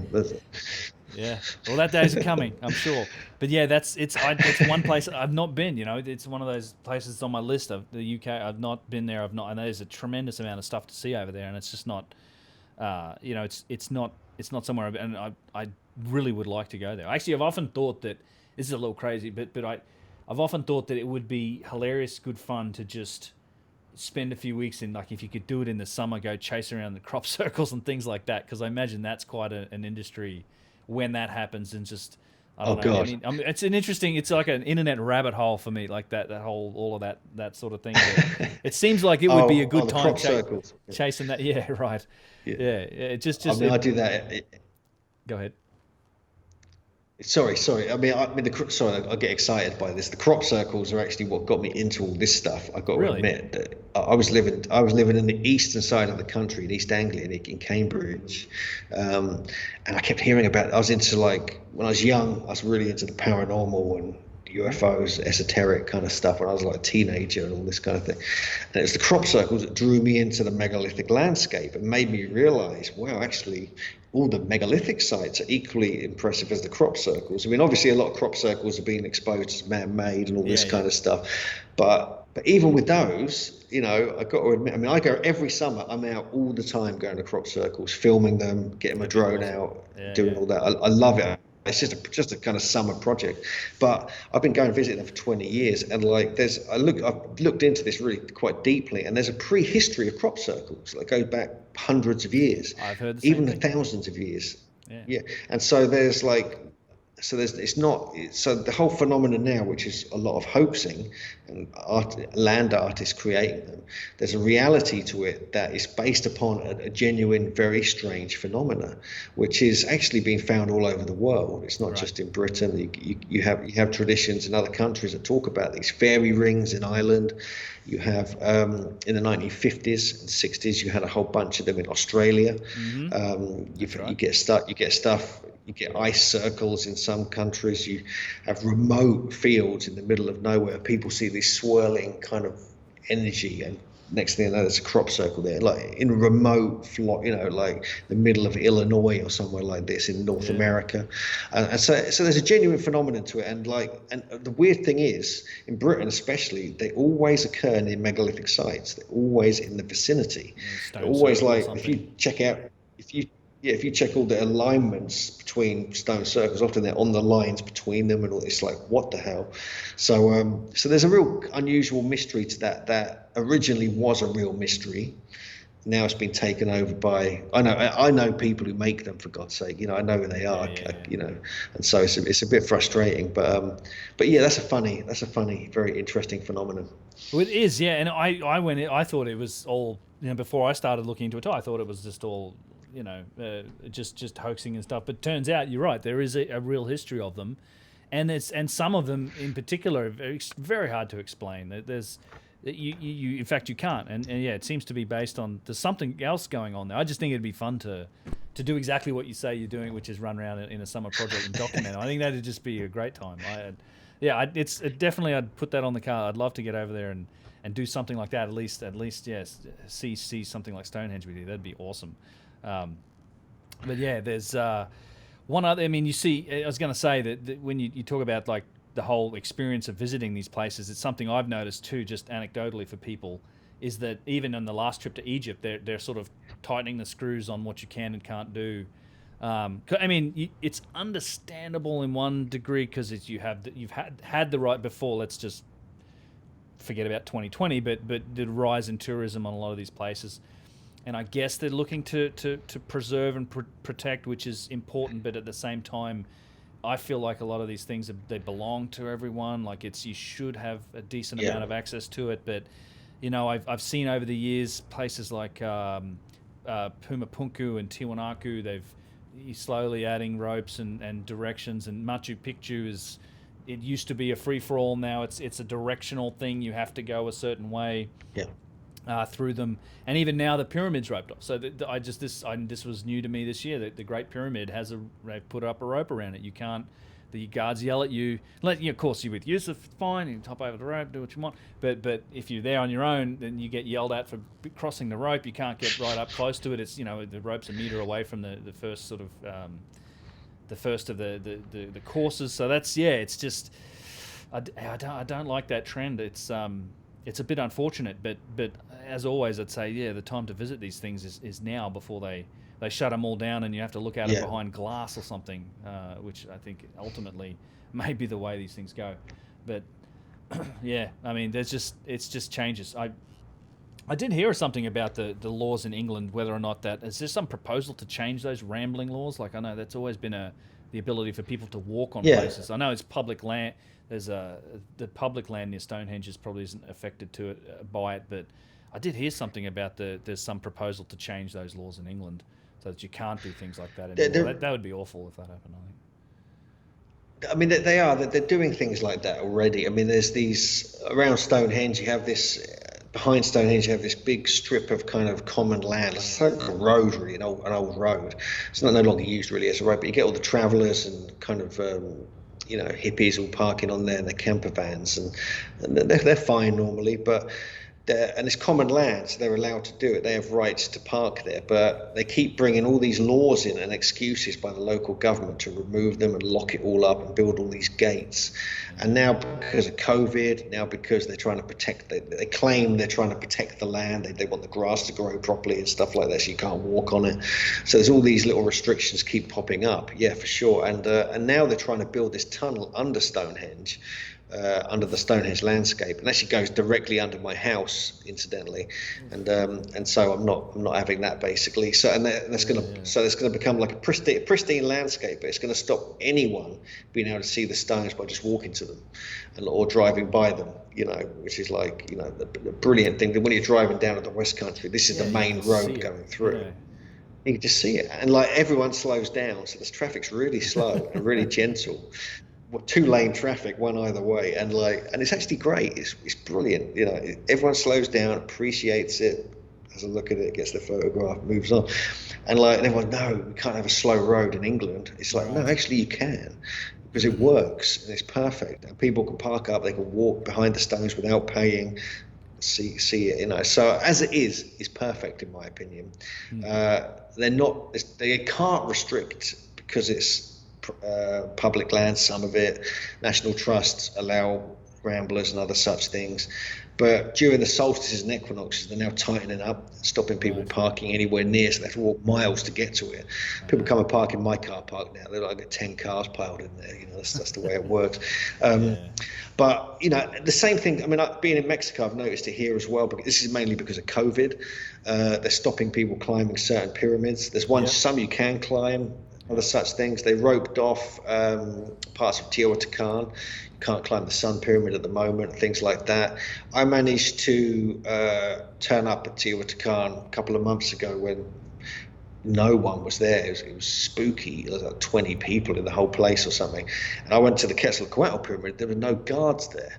Yeah, well, that day's coming, I'm sure. But yeah, it's one place I've not been. You know, it's one of those places on my list of the UK. I've not been there. I know there's a tremendous amount of stuff to see over there, and it's just not, you know, it's not somewhere. And I really would like to go there. Actually, I've often thought that this is a little crazy, but I've often thought that it would be hilarious, good fun to just spend a few weeks in, like, if you could do it in the summer, go chase around the crop circles and things like that, because I imagine that's quite an industry when that happens. And just, I don't know. God. I mean, it's like an internet rabbit hole for me, like that whole, all of that sort of thing. It seems like it would be a good time chasing that. Yeah, right. Yeah. It just. I mean, I do that. Go ahead. Sorry. I get excited by this. The crop circles are actually what got me into all this stuff. I've got to admit that I was living in the eastern side of the country, in East Anglia, in Cambridge, and I kept hearing about it. I was into, like, when I was young, I was really into the paranormal and UFOs, esoteric kind of stuff when I was like a teenager and all this kind of thing. And it was the crop circles that drew me into the megalithic landscape and made me realize, wow, actually, all the megalithic sites are equally impressive as the crop circles. I mean, obviously, a lot of crop circles are being exposed as man-made and all this kind of stuff. But even with those, you know, I've got to admit, I mean, I go every summer. I'm out all the time going to crop circles, filming them, getting my drone out, doing all that. I love it. It's just a kind of summer project, but I've been going to visit them for 20 years, and like I've looked into this really quite deeply, and there's a prehistory of crop circles that go back hundreds of years, I've heard the same even thing. Thousands of years. Yeah, and so there's the whole phenomenon now, which is a lot of hoaxing and land artists creating them. There's a reality to it that is based upon a genuine, very strange phenomena, which is actually being found all over the world. It's not just in Britain. You have traditions in other countries that talk about these fairy rings in Ireland. You have in the 1950s and 60s, you had a whole bunch of them in Australia. You get stuff. You get ice circles in some countries. You have remote fields in the middle of nowhere. People see this swirling kind of energy, and next thing you know, there's a crop circle there, like in remote, like the middle of Illinois or somewhere like this in North America. And so there's a genuine phenomenon to it. And the weird thing is, in Britain especially, they always occur near megalithic sites. They're always in the vicinity. They're always like, if you check all the alignments between stone circles, often they're on the lines between them, and all. It's like, what the hell? So there's a real unusual mystery to that originally was a real mystery. Now it's been taken over by, I know people who make them, for God's sake, you know, I know who they are, you know, and so it's a bit frustrating, but yeah, that's a funny, very interesting phenomenon. Well, it is, yeah, and I thought it was all, you know, before I started looking into it, I thought it was just all, you know, just hoaxing and stuff. But turns out you're right. There is a real history of them, and some of them in particular are very, very hard to explain. There's you in fact you can't. And yeah, it seems to be based on there's something else going on there. I just think it'd be fun to do exactly what you say you're doing, which is run around in a summer project and document. I think that'd just be a great time. Yeah, it's definitely. I'd put that on the card. I'd love to get over there and do something like that. At least, yes. See something like Stonehenge with you. That'd be awesome. Um, but yeah, there's one other. I mean, you see, I was going to say that when you talk about like the whole experience of visiting these places, it's something I've noticed too, just anecdotally for people, is that even on the last trip to Egypt, they're sort of tightening the screws on what you can and can't do. I mean, it's understandable in one degree because you've had the right before. Let's just forget about 2020, but the rise in tourism on a lot of these places, and I guess they're looking to preserve and protect, which is important. But at the same time, I feel like a lot of these things they belong to everyone. Like you should have a decent amount of access to it. But I've seen over the years places like Pumapunku and Tiwanaku, they've slowly adding ropes and directions, and Machu Picchu it used to be a free for all. Now it's a directional thing. You have to go a certain way through them, and even now the pyramid's roped off. So this was new to me this year. That the Great Pyramid they've put up a rope around it. You can't. The guards yell at you. Of course, you're with Yusef, fine. You can hop over the rope, do what you want. But if you're there on your own, then you get yelled at for crossing the rope. You can't get right up close to it. It's the rope's a meter away from the first sort of the first of the courses. So that's it's just I don't like that trend. It's a bit unfortunate. But as always, I'd say the time to visit these things is now before they shut them all down and you have to look at it behind glass or something, which I think ultimately may be the way these things go. But I mean, it's just changes. I did hear something about the laws in England, whether or not is there some proposal to change those rambling laws? Like I know that's always been the ability for people to walk on places. I know it's public land. There's the public land near Stonehenge probably isn't affected by it, but I did hear something about there's some proposal to change those laws in England, so that you can't do things like that anymore. That would be awful if that happened, I think. I mean, they're doing things like that already. I mean, there's these around Stonehenge. You have this behind Stonehenge. You have this big strip of kind of common land. It's like a road, really, an old road. It's no longer used really as a road, but you get all the travellers and kind of hippies all parking on there in their camper vans, and they're fine normally, but. And it's common land, so they're allowed to do it. They have rights to park there, but they keep bringing all these laws in and excuses by the local government to remove them and lock it all up and build all these gates. And now because of COVID, now because they're trying to protect, they claim they're trying to protect the land. They want the grass to grow properly and stuff like that, so you can't walk on it. So there's all these little restrictions keep popping up. Yeah, for sure. And now they're trying to build this tunnel under Stonehenge. Under the Stonehenge landscape, and actually goes directly under my house, incidentally, and so I'm not having that basically. So that's going to become like a pristine landscape, but it's going to stop anyone being able to see the stones by just walking to them, or driving by them. Which is like the brilliant thing that when you're driving down to the West Country, this is the main road going through. Yeah. You can just see it, and like everyone slows down, so this traffic's really slow and really gentle. 2-lane traffic, one either way, and it's actually great. It's brilliant. Everyone slows down, appreciates it, has a look at it, gets the photograph, moves on, and everyone, no, we can't have a slow road in England. It's like, no, actually you can, because it works and it's perfect. And people can park up, they can walk behind the stones without paying. See it, So as it is, it's perfect in my opinion. They can't restrict because it's public land, some of it. National trusts allow ramblers and other such things, but during the solstices and equinoxes, they're now tightening up, stopping people parking anywhere near, so they have to walk miles to get to it. People come and park in my car park now. They're like 10 cars piled in there. That's the way it works. But the same thing. I mean, being in Mexico, I've noticed it here as well. But this is mainly because of COVID. They're stopping people climbing certain pyramids. There's some you can climb. Other such things. They roped off parts of Teotihuacan. You can't climb the Sun Pyramid at the moment, things like that. I managed to turn up at Teotihuacan a couple of months ago when no one was there. It was spooky. There was like 20 people in the whole place or something. And I went to the Quetzalcoatl Pyramid. There were no guards there.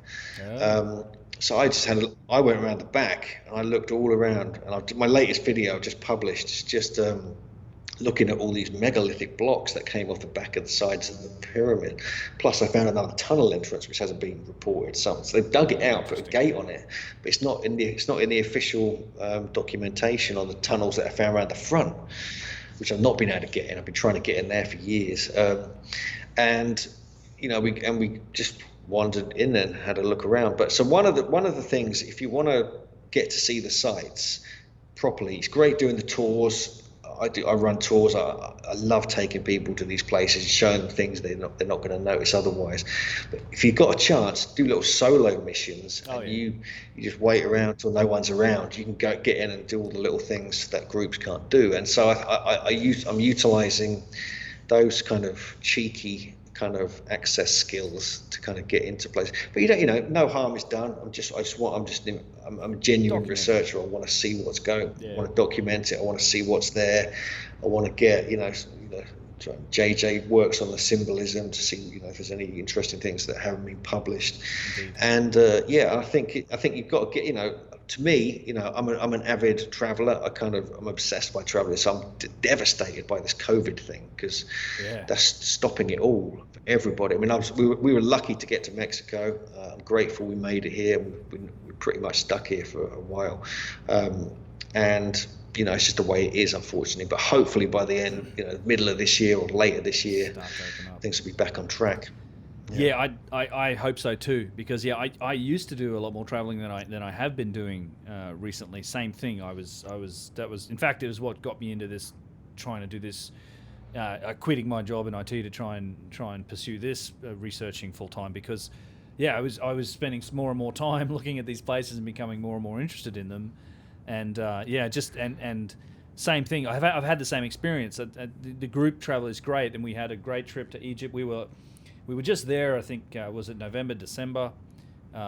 So I went around the back and I looked all around. And my latest video I just published is just looking at all these megalithic blocks that came off the back of the sides of the pyramid. Plus, I found another tunnel entrance which hasn't been reported. So they've dug it out, put a gate on it, but it's not in the official documentation on the tunnels that I found around the front, which I've not been able to get in. I've been trying to get in there for years, and we just wandered in there and had a look around. But so one of the things, if you want to get to see the sites properly, it's great doing the tours. I run tours. I love taking people to these places and showing them things they're not going to notice otherwise. But if you've got a chance, do little solo missions, you just wait around till no one's around. You can go get in and do all the little things that groups can't do. And so I'm utilizing those kind of cheeky kind of access skills to kind of get into place. But no harm is done. I'm a genuine researcher. I want to see what's going. I want to document it. I want to see what's there. I want to get JJ works on the symbolism to see if there's any interesting things that haven't been published. Indeed. And I think you've got to get to me, I'm an avid traveler. I'm obsessed by traveling. So I'm devastated by this COVID thing because that's stopping it all for everybody. I mean, we were lucky to get to Mexico. I'm grateful we made it here. We're pretty much stuck here for a while, and it's just the way it is, unfortunately. But hopefully by the end, middle of this year or later this year, things will be back on track. Yeah, I hope so too, because I used to do a lot more traveling than I have been doing recently. Same thing. It was what got me into this, trying to do this, quitting my job in IT to try and pursue this researching full time, because I was spending more and more time looking at these places and becoming more and more interested in them, and and same thing. I've had the same experience. The group travel is great, and we had a great trip to Egypt. We were just there, I think, was it November, December?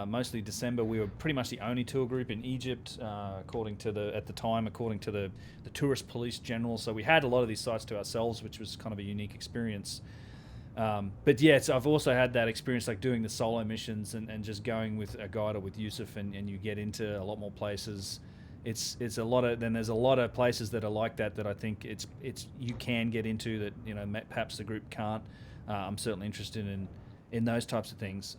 Mostly December. We were pretty much the only tour group in Egypt, according to the tourist police general. So we had a lot of these sites to ourselves, which was kind of a unique experience. So I've also had that experience, like doing the solo missions and just going with a guide or with Yusef, and you get into a lot more places. There's a lot of places that are like that I think you can get into that perhaps the group can't. I'm certainly interested in those types of things.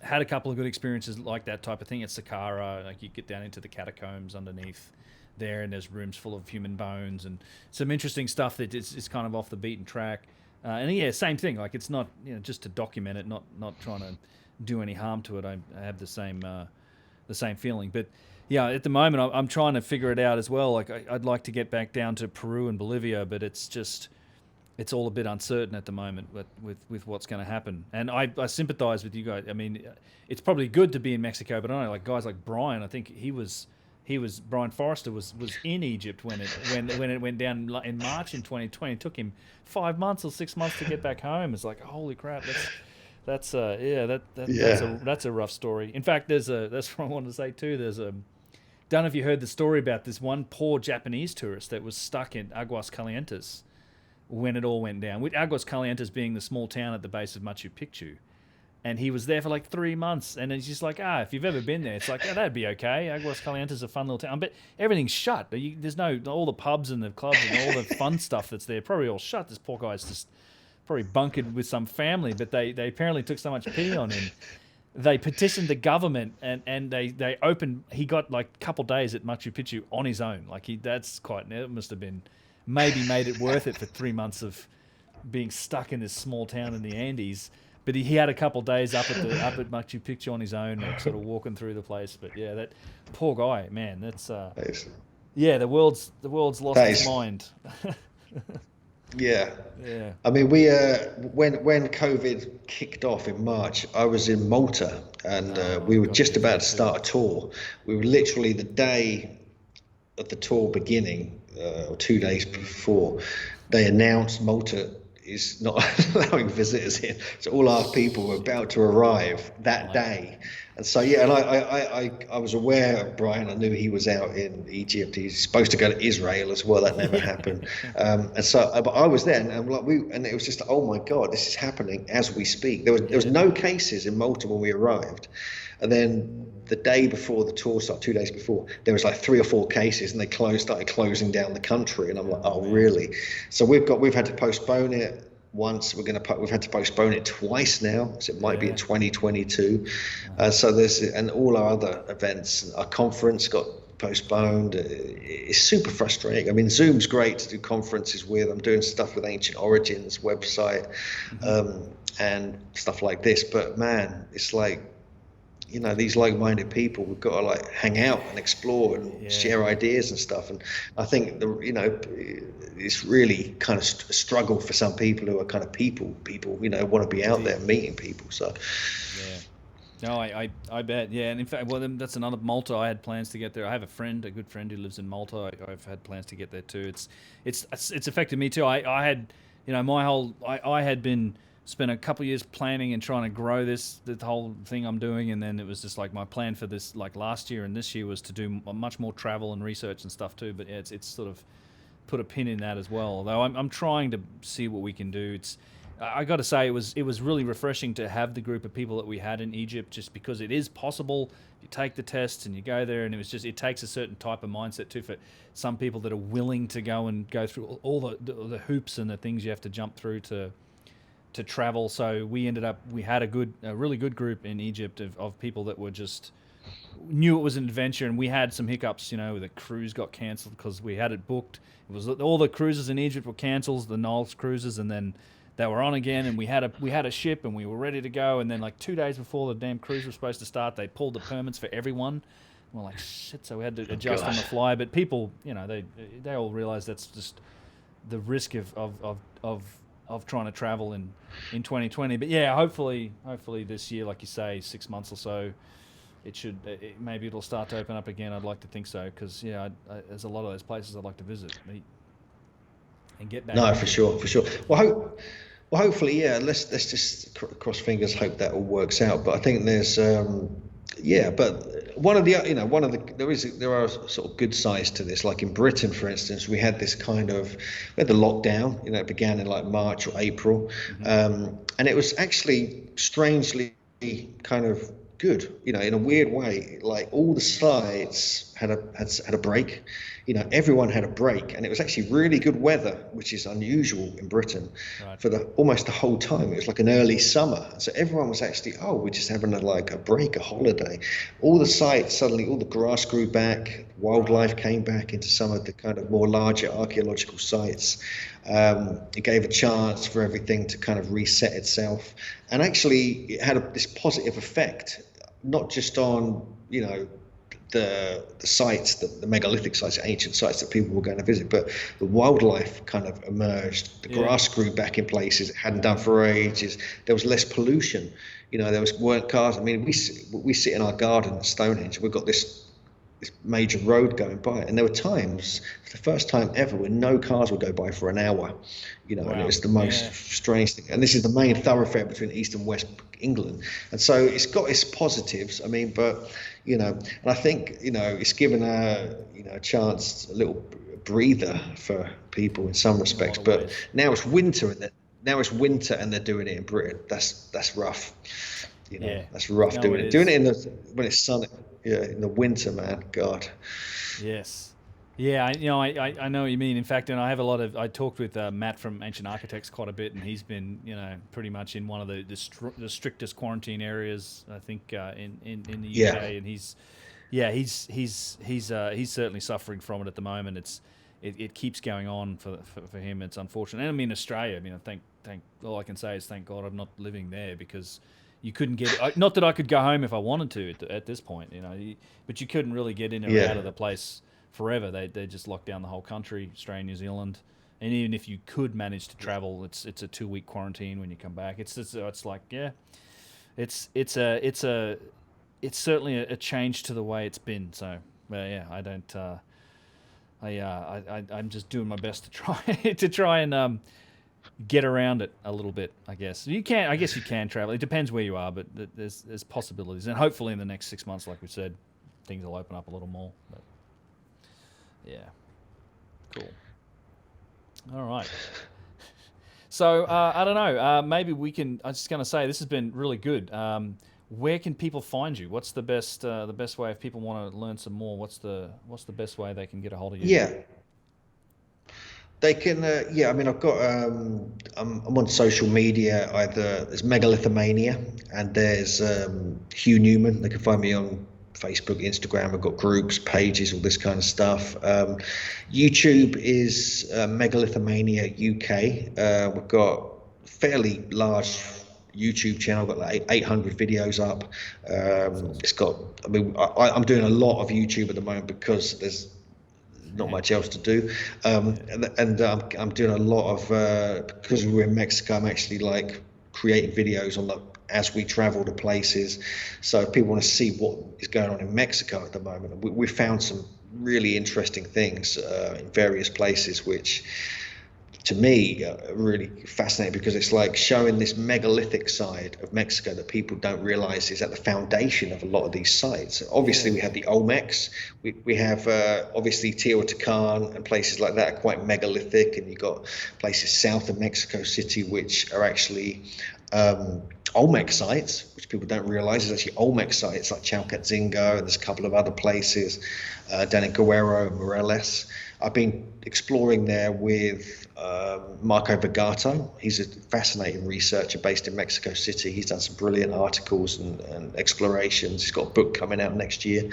Had a couple of good experiences like that type of thing at Saqqara. Like you get down into the catacombs underneath there, and there's rooms full of human bones and some interesting stuff that is kind of off the beaten track. Same thing. Like it's not just to document it, not trying to do any harm to it. I have the same feeling. But at the moment I'm trying to figure it out as well. Like I'd like to get back down to Peru and Bolivia, but it's all a bit uncertain at the moment with what's going to happen. And I sympathize with you guys. I mean, it's probably good to be in Mexico, but I don't know, like guys like Brian, I think Brian Forrester was in Egypt when it went down in March in 2020. It took him 5 months or 6 months to get back home. It's like, holy crap, that's a rough story. In fact, that's what I wanted to say too. Don't know if you heard the story about this one poor Japanese tourist that was stuck in Aguas Calientes when it all went down, with Aguas Calientes being the small town at the base of Machu Picchu. And he was there for like 3 months, and it's just like, if you've ever been there, it's like, that'd be okay. Aguas Calientes is a fun little town, but everything's shut. There's all the pubs and the clubs and all the fun stuff that's there, probably all shut. This poor guy's just probably bunkered with some family, but they apparently took so much pity on him. They petitioned the government, and they opened, he got like a couple days at Machu Picchu on his own. Like it must have been, maybe made it worth it for 3 months of being stuck in this small town in the Andes. But he had a couple of days up at Machu Picchu on his own, like, sort of walking through the place. But that poor guy, man, that's the world's lost its mind. Yeah. I mean, we when COVID kicked off in March, I was in Malta, and we were just about to start a tour. We were literally the day of the tour beginning, or 2 days before, they announced Malta is not allowing visitors in. So all our people were about to arrive that day. And so, and I was aware of Brian. I knew he was out in Egypt. He's supposed to go to Israel as well. That never happened. And so, but I was there, and it was just, oh my God, this is happening as we speak. There was no cases in Malta when we arrived. And then the day before the tour started, 2 days before, there was like 3 or 4 cases, and they started closing down the country. And I'm like, oh, really? So we've had to postpone it once. We've had to postpone it twice now, so it might be in 2022. So and all our other events, our conference got postponed. It's super frustrating. I mean, Zoom's great to do conferences with. I'm doing stuff with Ancient Origins website, and stuff like this. But man, it's like, these like-minded people, we've got to like hang out and explore and share ideas and stuff. And I think it's really kind of a struggle for some people who are kind of people, want to be out there meeting people. So no, I bet. Yeah. And in fact, well, that's another Malta. I had plans to get there. I have a good friend who lives in Malta. I've had plans to get there too. It's affected me too. I had, I had been spent a couple of years planning and trying to grow the whole thing I'm doing, and then it was just like my plan for this, like last year and this year, was to do much more travel and research and stuff too. But yeah, it's sort of put a pin in that as well. Although I'm trying to see what we can do. I got to say, it was really refreshing to have the group of people that we had in Egypt, just because it is possible. You take the tests and you go there, and it takes a certain type of mindset too for some people that are willing to go through all the hoops and the things you have to jump through to travel. So we had a really good group in Egypt of people that were just knew it was an adventure. And we had some hiccups, the cruise got cancelled because we had it booked. It was all the cruises in Egypt were cancelled, the Niles cruises, and then they were on again, and we had a ship and we were ready to go, and then like 2 days before the damn cruise was supposed to start, they pulled the permits for everyone. And we're like, shit, so we had to adjust on the fly. But people, they all realize that's just the risk of trying to travel in 2020. But yeah, hopefully this year, like you say, 6 months or so, maybe it'll start to open up again. I'd like to think so, because there's a lot of those places I'd like to visit and get back. No, for sure. Well, hopefully, yeah. Let's just cross fingers, hope that all works out. But I think there's, But there are sort of good sides to this. Like in Britain, for instance, we had the lockdown. It began in like March or April, and it was actually strangely kind of good. In a weird way. Like all the sites had a break. Everyone had a break, and it was actually really good weather, which is unusual in Britain, for almost the whole time. It was like an early summer, so everyone was actually, we're just having a break, a holiday. All the sites, suddenly all the grass grew back, wildlife came back into some of the kind of more larger archaeological sites. It gave a chance for everything to kind of reset itself, and actually it had this positive effect, not just on the sites, the megalithic sites, ancient sites that people were going to visit, but the wildlife kind of emerged. The grass grew back in places it hadn't done for ages. There was less pollution. There weren't cars. I mean, we sit in our garden at Stonehenge. We've got this major road going by, and there were times, for the first time ever, when no cars would go by for an hour. And it was the most strange thing. And this is the main thoroughfare between East and West England, and so it's got its positives. I mean, but and I think it's given a chance, a little breather for people in some respects. But now it's winter, and they're doing it in Britain. That's rough. That's rough doing it when it's sunny. Yeah, in the winter, man. God. Yes. Yeah, I know what you mean. In fact, and I talked with Matt from Ancient Architects quite a bit, and he's been, pretty much in one of the strictest quarantine areas, I think, in the UK, and he's certainly suffering from it at the moment. It keeps going on for him. It's unfortunate. And I mean, Australia. I mean, all I can say is thank God I'm not living there, because you couldn't get. Not that I could go home if I wanted to at this point, but you couldn't really get in or out of the place forever. They just locked down the whole country, Australia, New Zealand, and even if you could manage to travel, it's a 2-week quarantine when you come back. It's like it's certainly a change to the way it's been. So I don't. I'm just doing my best to try and get around it a little bit. I guess you can travel. It depends where you are, but there's possibilities, and hopefully in the next 6 months, like we said, things will open up a little more. But yeah, cool. All right. So I don't know. Maybe we can. I was just going to say this has been really good. where can people find you? What's the best way if people want to learn some more? What's the best way they can get a hold of you? Yeah, they can. Yeah, I mean, I've got. I'm on social media. Either there's Megalithomania and there's Hugh Newman. They can find me on Facebook, Instagram. I've got groups, pages, all this kind of stuff. YouTube is Megalithomania UK. We've got fairly large YouTube channel, got like 800 videos up. It's got, I mean, I'm doing a lot of YouTube at the moment because there's not much else to do, and I'm doing a lot of because we're in Mexico. I'm actually like creating videos on as we travel to places, so if people want to see what is going on in Mexico at the moment. We found some really interesting things in various places, which to me really fascinating, because it's like showing this megalithic side of Mexico that people don't realize is at the foundation of a lot of these sites. Obviously, we have the Olmecs, we have obviously Teotihuacan and places like that are quite megalithic, and you've got places south of Mexico City which are actually Olmec sites, which people don't realize is actually Olmec sites, like Chalcatzingo, and there's a couple of other places down in Guerrero and Morelos. I've been exploring there with Marco Vergato. He's a fascinating researcher based in Mexico City. He's done some brilliant articles and explorations. He's got a book coming out next year.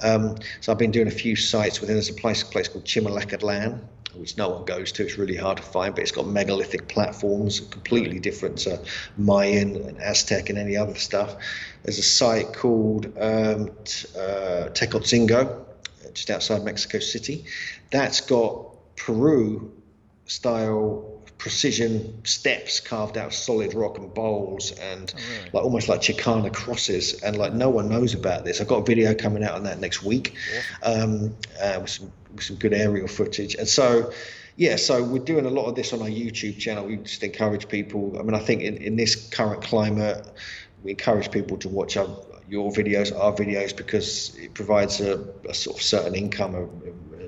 So I've been doing a few sites with him. There's a place called Chimalacatlan, which no one goes to. It's really hard to find, but it's got megalithic platforms, completely different to Mayan and Aztec and any other stuff. There's a site called Tecotzingo, just outside Mexico City. That's got Peru style precision steps carved out of solid rock and bowls, and like almost like Chicana crosses, and like no one knows about this. I've got a video coming out on that next week, with some good aerial footage. And so so we're doing a lot of this on our YouTube channel. We just encourage people. I mean, I think in this current climate, we encourage people to watch our videos, because it provides a sort of certain income, a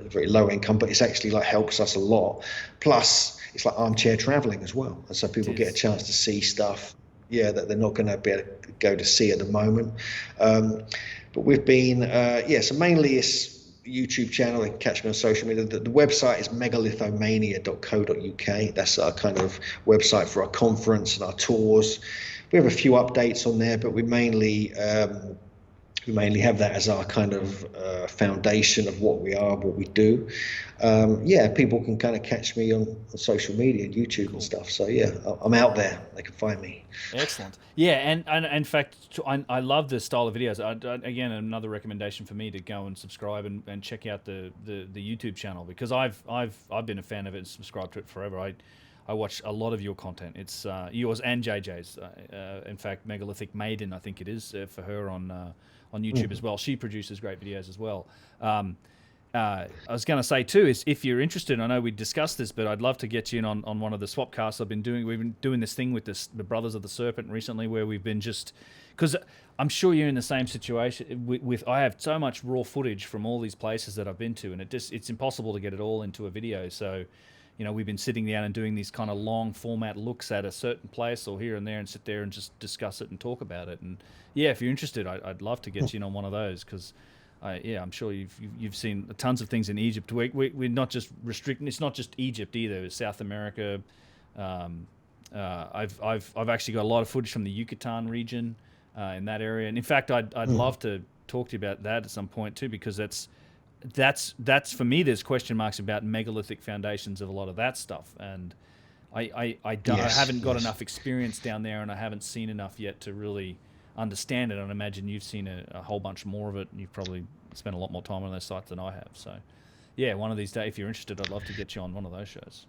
very low income, but it's actually like helps us a lot. Plus, it's like armchair traveling as well, and so people get a chance to see stuff, that they're not going to be able to go to see at the moment. But we've been, so mainly it's YouTube channel. They can catch me on social media. The website is megalithomania.co.uk. That's our kind of website for our conference and our tours. We have a few updates on there, but we mainly have that as our kind of foundation of what we are, what we do. People can kind of catch me on social media and YouTube and stuff. So I'm out there. They can find me. Excellent. Yeah, and in fact, I love the style of videos. Again, another recommendation for me to go and subscribe and check out the YouTube channel, because I've been a fan of it and subscribed to it forever. I watch a lot of your content. It's yours and JJ's. In fact, Megalithic Maiden, I think it is, for her on YouTube as well. She produces great videos as well. I was going to say too, is if you're interested, I know we discussed this, but I'd love to get you in on one of the swapcasts We've been doing this thing with the Brothers of the Serpent recently, where we've been because I'm sure you're in the same situation with I have so much raw footage from all these places that I've been to, and it's impossible to get it all into a video. So, we've been sitting down and doing these kind of long format looks at a certain place or here and there, and sit there and just discuss it and talk about it. And if you're interested, I'd love to get you in on one of those, because I'm sure you've seen tons of things in Egypt. We're not just restricting. It's not just Egypt either. It's South America. I've actually got a lot of footage from the Yucatan region in that area, and in fact, I'd love to talk to you about that at some point too, because that's for me. There's question marks about megalithic foundations of a lot of that stuff, and I haven't got enough experience down there, and I haven't seen enough yet to really understand it. And I imagine you've seen a whole bunch more of it, and you've probably spent a lot more time on those sites than I have. So, one of these days, if you're interested, I'd love to get you on one of those shows.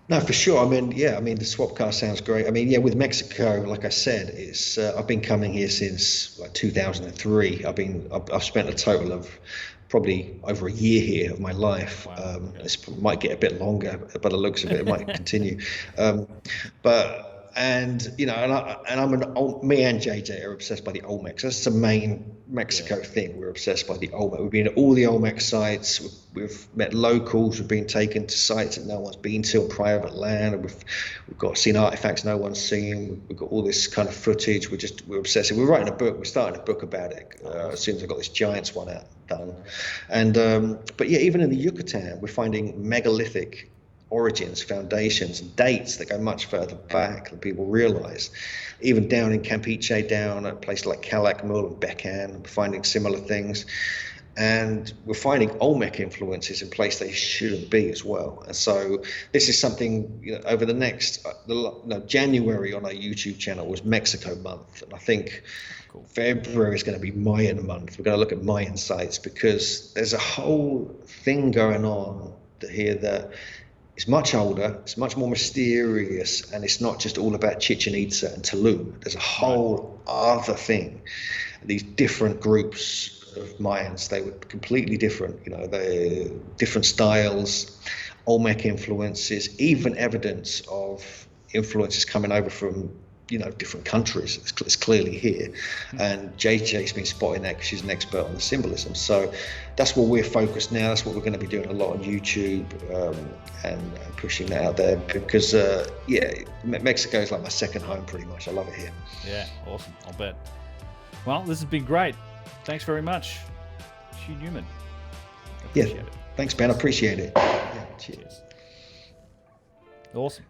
No, for sure. I mean, the swapcast sounds great. I mean, with Mexico, like I said, it's I've been coming here since like 2003. I've spent a total of probably over a year here of my life. Wow. This might get a bit longer, by the looks of it, it might continue. But And me and JJ are obsessed by the Olmecs. That's the main Mexico thing. We're obsessed by the Olmec. We've been at all the Olmec sites. We've met locals. We've been taken to sites that no one's been to on private land. And we've seen artifacts no one's seen. We've got all this kind of footage. We're obsessed. We're writing a book. We're starting a book about it as soon as I got this Giants one done. And but yeah, even in the Yucatan, we're finding megalithic origins, foundations, and dates that go much further back than people realize. Even down in Campeche, down at places like Calakmul and Becan, we're finding similar things. And we're finding Olmec influences in places they shouldn't be as well. And so this is something, over the next, January on our YouTube channel was Mexico month. And I think February is going to be Mayan month. We're going to look at Mayan sites because there's a whole thing going on here that it's much older, it's much more mysterious, and it's not just all about Chichen Itza and Tulum. There's a whole other thing. These different groups of Mayans, they were completely different. They're different styles, Olmec influences, even evidence of influences coming over from different countries. It's clearly here. And JJ's been spotting that because she's an expert on the symbolism. So that's where we're focused now. That's what we're going to be doing a lot on YouTube and pushing that out there because, Mexico is like my second home pretty much. I love it here. Yeah, awesome. I'll bet. Well, this has been great. Thanks very much, Hugh Newman. Appreciate it. Thanks, Ben. I appreciate it. Yeah, cheers. Awesome.